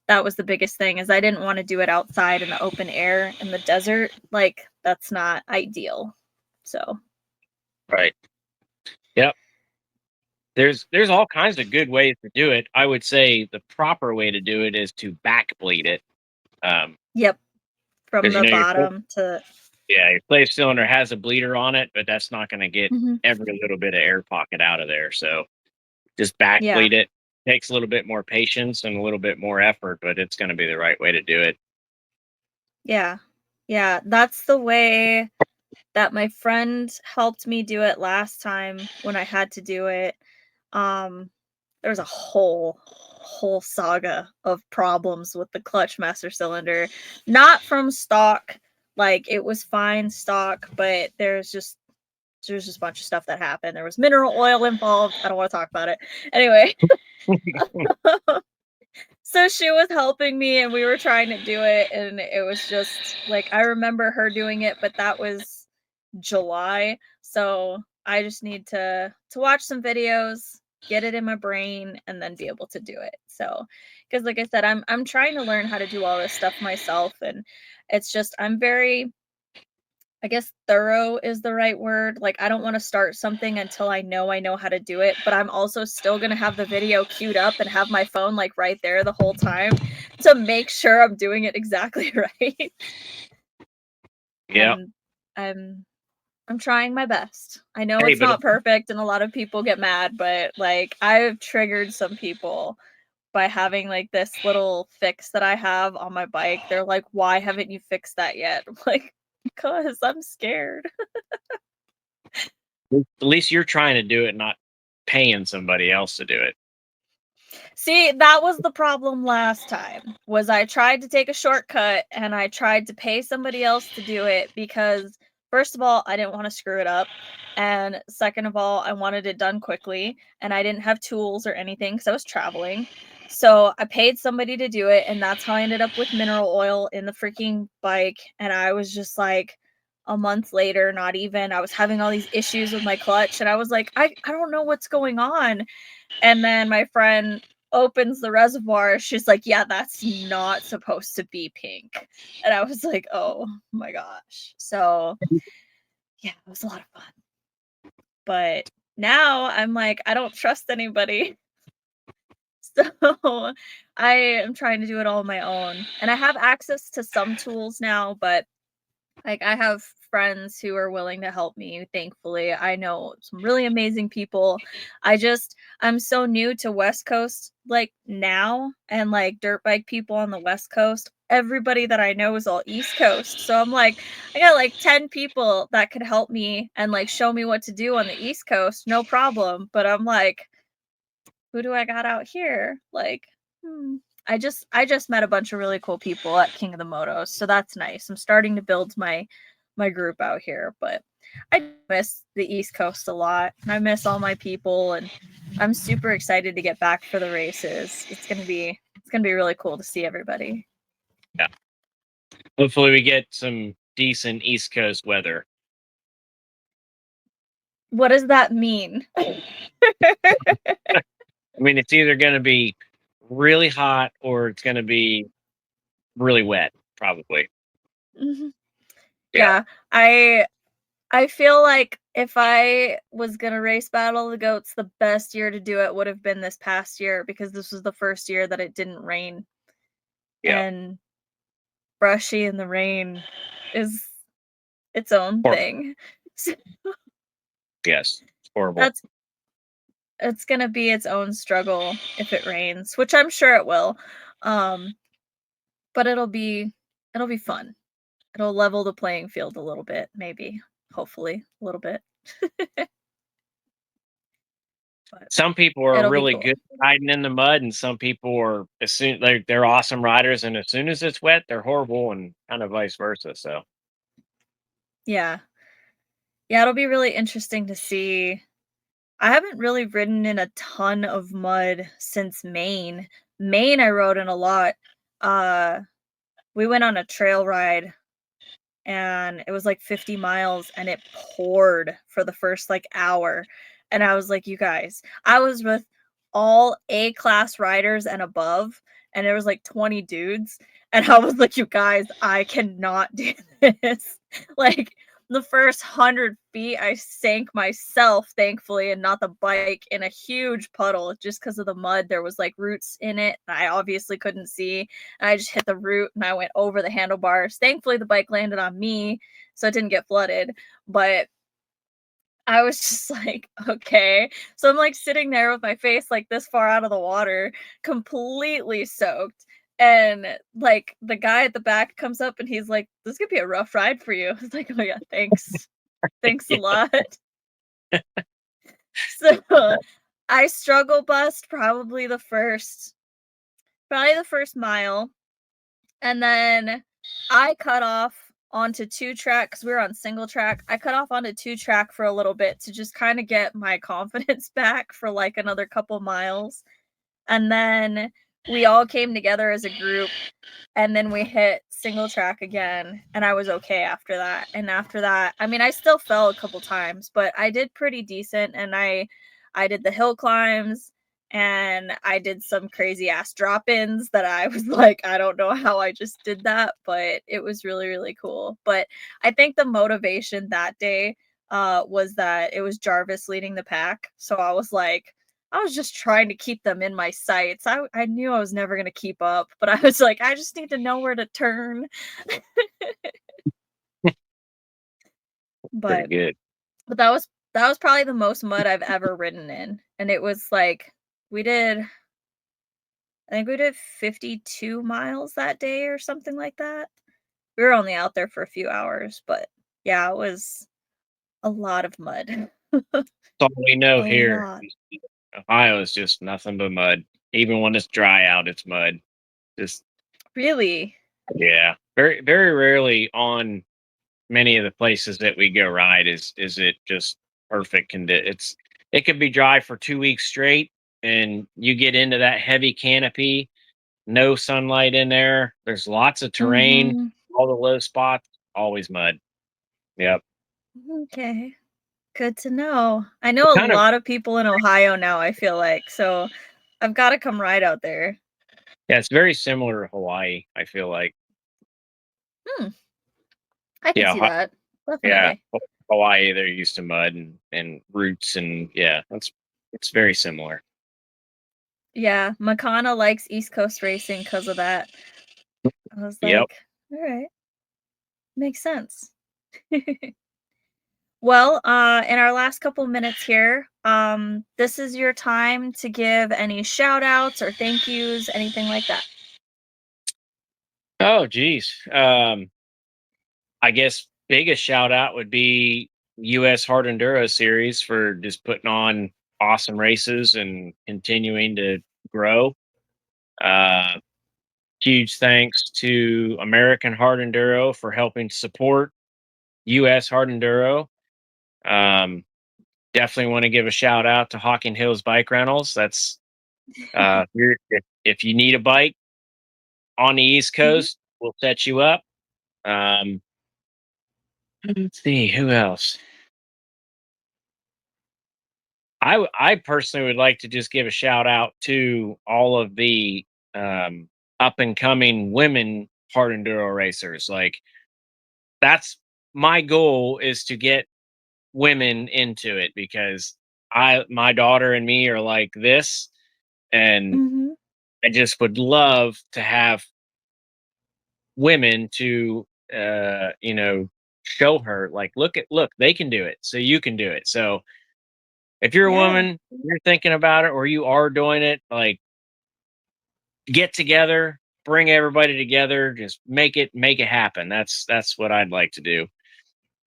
that was the biggest thing is I didn't want to do it outside in the open air in the desert. Like that's not ideal. So, Right. Yep. There's all kinds of good ways to do it. I would say the proper way to do it is to back bleed it. yep, from Because the your bottom to your slave cylinder has a bleeder on it, but that's not going to get Mhm. every little bit of air pocket out of there. So just back Yeah. bleed it. Takes a little bit more patience and a little bit more effort, but it's going to be the right way to do it. Yeah. Yeah, that's the way that my friend helped me do it last time when I had to do it. Um, there was a whole saga of problems with the clutch master cylinder, not from stock, like, it was fine stock, but there's just a bunch of stuff that happened. There was mineral oil involved, I don't wanna talk about it. Anyway, so she was helping me and we were trying to do it, and it was just like, I remember her doing it, but that was July. So I just need to watch some videos, get it in my brain, and then be able to do it. So, because like I said, I'm trying to learn how to do all this stuff myself, and it's just I'm very, I guess, thorough is the right word. Like I don't want to start something until I know how to do it, but I'm also still gonna have the video queued up and have my phone like right there the whole time to make sure I'm doing it exactly right. Yeah. And I'm I'm trying my best. I know Hey, it's but not perfect and a lot of people get mad, but, like, I've triggered some people by having, like, this little fix that I have on my bike. They're like, "Why haven't you fixed that yet?" I'm like, "'Cause I'm scared." at least you're trying to do it, not paying somebody else to do it. See, that was the problem last time, was I tried to take a shortcut and I tried to pay somebody else to do it because, first of all, I didn't wanna screw it up, and second of all, I wanted it done quickly, and I didn't have tools or anything because I was traveling. So, I paid somebody to do it, and that's how I ended up with mineral oil in the freaking bike, and I was just like, a month later, not even, I was having all these issues with my clutch, and I was like, "I don't know what's going on." And then my friend opens the reservoir, she's like, "Yeah, that's not supposed to be pink." And I was like, "Oh my gosh." So, yeah, it was a lot of fun. But now I'm like, I don't trust anybody. So, I am trying to do it all on my own. And I have access to some tools now, but like, I have friends who are willing to help me, thankfully. I know some really amazing people. I'm so new to West Coast, like, now, and, like, dirt bike people on the West Coast. Everybody that I know is all East Coast, so I'm like, I got, like, 10 people that could help me and, like, show me what to do on the East Coast, no problem, but I'm like, who do I got out here? Like, hmm. I just met a bunch of really cool people at King of the Motos, so that's nice. I'm starting to build my group out here, but I miss the East Coast a lot. I miss all my people, and I'm super excited to get back for the races. It's gonna be really cool to see everybody. Yeah. Hopefully, we get some decent East Coast weather. What does that mean? I mean, it's either going to be really hot or it's going to be really wet, probably. Mhm. Yeah. Yeah, I feel like if I was gonna race Battle of the Goats, the best year to do it would have been this past year because this was the first year that it didn't rain, Yeah. and brushy in the rain is its own Horrible. thing. So Yes. It's horrible. that's it's gonna be its own struggle if it rains, which I'm sure it will. Um, but it'll be fun. It'll level the playing field a little bit, maybe, hopefully, a little bit. But Some people are it'll be really cool. good riding in the mud, and some people are as soon they're awesome riders, and as soon as it's wet, they're horrible, and kind of vice versa. So Yeah. Yeah, it'll be really interesting to see. I haven't really ridden in a ton of mud since Maine. Maine, I rode in a lot. Uh, we went on a trail ride and it was like 50 miles and it poured for the first like hour. And I was like, you guys, I was with all A class riders and above, and there was like 20 dudes. And I was like, you guys, I cannot do this. Like the first 100 feet, I sank myself, thankfully, and not the bike in a huge puddle just because of the mud. There was like roots in it. I obviously couldn't see, and I just hit the root and I went over the handlebars. Thankfully, the bike landed on me, so it didn't get flooded. But I was just like, okay. So I'm like sitting there with my face like this far out of the water, completely soaked. And like the guy at the back comes up and he's like, this could be a rough ride for you. I was like, oh yeah, thanks. Thanks a Yeah. lot. So I struggle bust probably the first mile. And then I cut off onto 2 track because we were on single track. I cut off onto 2 track for a little bit to just kinda get my confidence back for, like, another couple miles, and then we all came together as a group, and then we hit single track again, and I was okay after that. And after that, I mean, I still fell a couple times, but I did pretty decent, and I did the hill climbs, and I did some crazy ass drop-ins that I was like, I don't know how I just did that, but it was really, really cool. But I think the motivation that day was that it was Jarvis leading the pack. So I was just trying to keep them in my sights. I knew I was never gonna keep up, but I was like, I just need to know where to turn. Pretty But good. that was probably the most mud I've ever ridden in. And it was like we did I think we did 52 miles that day or something like that. We were only out there for a few hours, but yeah, it was a lot of mud. That's all we know A here. lot. Ohio is just nothing but mud. Even when it's dry out, it's mud. Just Really? yeah. Very very rarely on many of the places that we go ride is it just perfect it could be dry for 2 weeks straight and you get into that heavy canopy, no sunlight in there. There's lots of terrain, Mhm. all the low spots, always mud. Yep. Okay. Good to know. I It know a kind of lot of people in Ohio now, I feel like, so I've gotta come ride out there. yeah, it's very similar to Hawaii, I feel like. Hmm, I can Yeah, see that. yeah. Definitely. Hawaii, they're used to mud and roots and yeah, that's it's very similar. Yeah, Makana likes East Coast racing because of that. I was Yep. like, "Alright, makes sense." Well, in our last couple minutes here, this is your time to give any shout outs or thank yous, anything like that. Oh geez. I guess biggest shout out would be US Hard Enduro series for just putting on awesome races and continuing to grow. Uh, Huge thanks to American Hard Enduro for helping support US Hard Enduro. Um, Definitely want to give a shout out to Hocking Hills Bike Rentals. That's if you need a bike on the East Mhm, Coast, we'll set you up. Um, let's see who else. I personally would like to just give a shout out to all of the um, up and coming women hard enduro racers. Like that's my goal is to get women into it because I my daughter and me are like this, and mhm. I just would love to have women to show her like look they can do it so you can do it. So if you're a Yeah, woman, you're thinking about it or you are doing it, like get together, bring everybody together, just make it happen. That's what I'd like to do.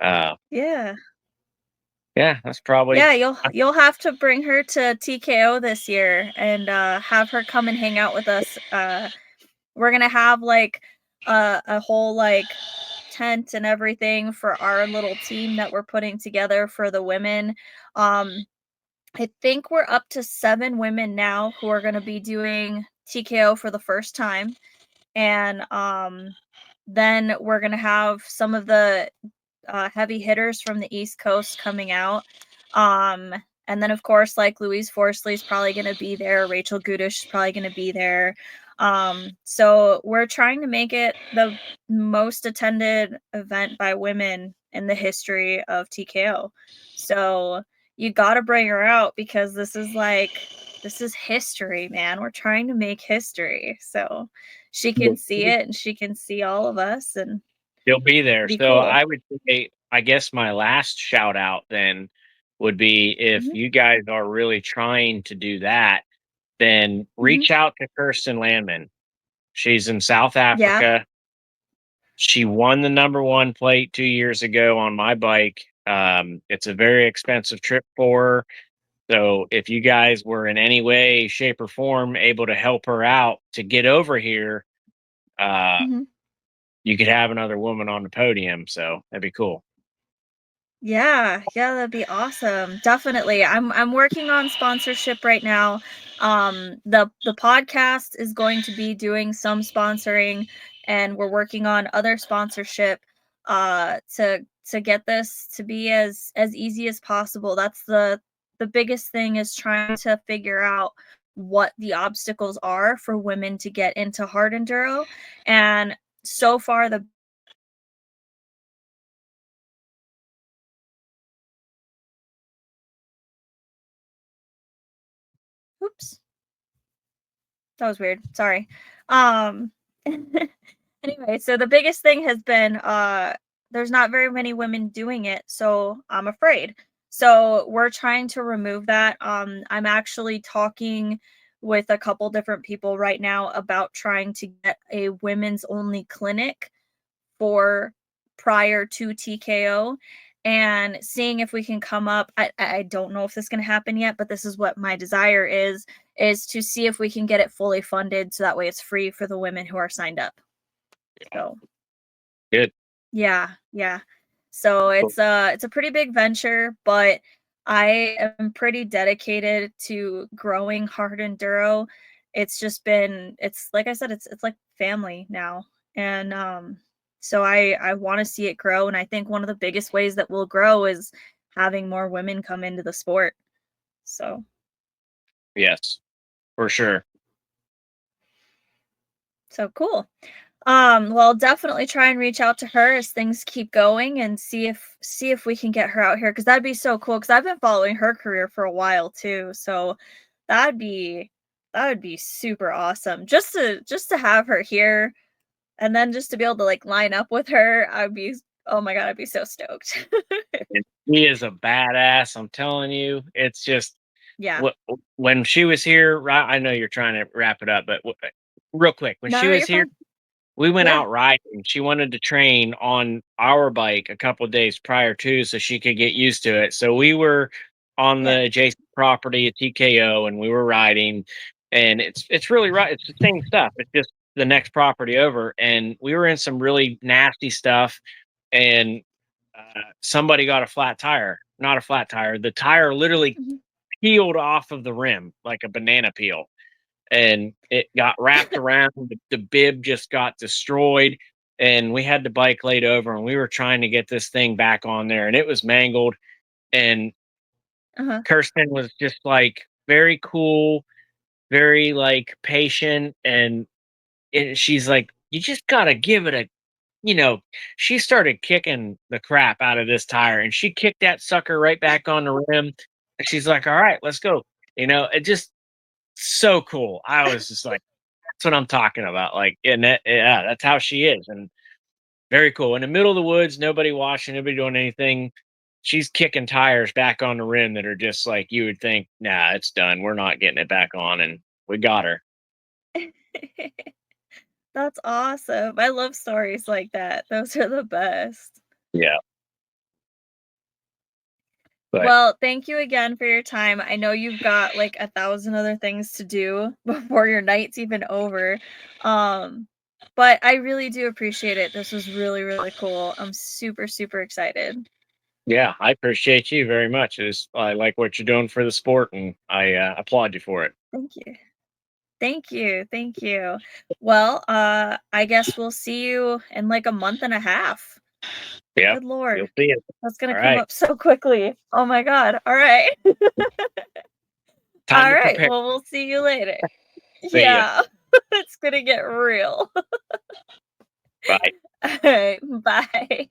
Uh, yeah. yeah, that's probably Yeah, you'll have to bring her to TKO this year and, have her come and hang out with us. We're gonna have, like, a whole, like, tent and everything for our little team that we're putting together for the women. Um, I think we're up to 7 women now who are gonna be doing TKO for the first time, and, Then we're gonna have some of the heavy hitters from the East Coast coming out. Um, and then, of course, like Louise Forsley is probably going to be there. Rachel Gudish is probably going to be there. So we're trying to make it the most attended event by women in the history of TKO. So you got to bring her out because this is history, man. We're trying to make history. So she can see it and she can see all of us and They'll be there. be So cool. I would say, I guess my last shout out then would be if Hmm. you guys are really trying to do that, then Hmm. reach out to Kirsten Landman. She's in South Yeah. Africa. She won the number one plate 2 years ago on my bike. It's a very expensive trip for her. So if you guys were in any way, shape, or form able to help her out to get over here, uh, Mhm. you could have another woman on the podium. So that'd be cool. Yeah, yeah, that'd be awesome. Definitely. I'm working on sponsorship right now. The podcast is going to be doing some sponsoring and we're working on other sponsorship to get this to be as easy as possible. That's the biggest thing is trying to figure out what the obstacles are for women to get into hard enduro. And so far the oops. That was weird. Sorry. Um anyway, so the biggest thing has been there's not very many women doing it, so I'm afraid. So we're trying to remove that. I'm actually talking with a couple different people right now about trying to get a women's only clinic for prior to TKO and seeing if we can come up. I don't know if this is going to happen yet, but this is what my desire is to see if we can get it fully funded so that way it's free for the women who are signed up. So, Good. yeah, yeah. So it's a pretty big venture, but I am pretty dedicated to growing hard enduro. It's just been it's like I said, it's like family now. And so I want to see it grow and I think one of the biggest ways that we'll grow is having more women come into the sport. So, Yes, for sure. so cool. Well, definitely try and reach out to her as things keep going and see if we can get her out here because that'd be so cool. Because I've been following her career for a while too, so that'd be that would be super awesome. Just to have her here and then just to be able to like line up with her, I'd be oh my god, I'd be so stoked. And he is a badass. I'm telling you. It's just Yeah. what when she was here. I know you're trying to wrap it up, but real quick, when No, she no, was you're here, fine. we went Yeah. out riding. She wanted to train on our bike a couple days prior to so she could get used to it. So we were on Yeah. the adjacent property at TKO and we were riding and it's really right. It's the same stuff. It's just the next property over and we were in some really nasty stuff and somebody got a flat tire. Not a flat tire. The tire literally Mhm. peeled off of the rim like a banana peel and it got wrapped around. The bib just got destroyed, and we had the bike laid over, and we were trying to get this thing back on there, and it was mangled. And Uh-huh. Kirsten was just like very cool, very like patient, and she's like, "You just gotta give it a." You know, she started kicking the crap out of this tire, and she kicked that sucker right back on the rim. And she's like, "All right, let's go." It just so cool. I was just like. That's what I'm talking about. Like, and yeah, that's how she is, and very cool. In the middle of the woods, nobody watching, nobody doing anything. She's kicking tires back on the rim that are just like you would think, nah, it's done. We're not getting it back on, and we got her. That's awesome. I love stories like that. Those are the best. Yeah, but Well, thank you again for your time. I know you've got like a thousand other things to do before your night's even over. Um, but I really do appreciate it. This was really, really cool. I'm super, super excited. yeah, I appreciate you very much. I like what you're doing for the sport, and I applaud you for it. Thank you. Thank you. Thank you. Well, I guess we'll see you in like a month and a half. Yep, Good you'll Lord. see it. That's gonna All come right, up so quickly. Oh my God. All right. time All to right. prepare. Well, we'll see you later. See ya. Yeah. It's gonna get real. Bye. All right. Bye.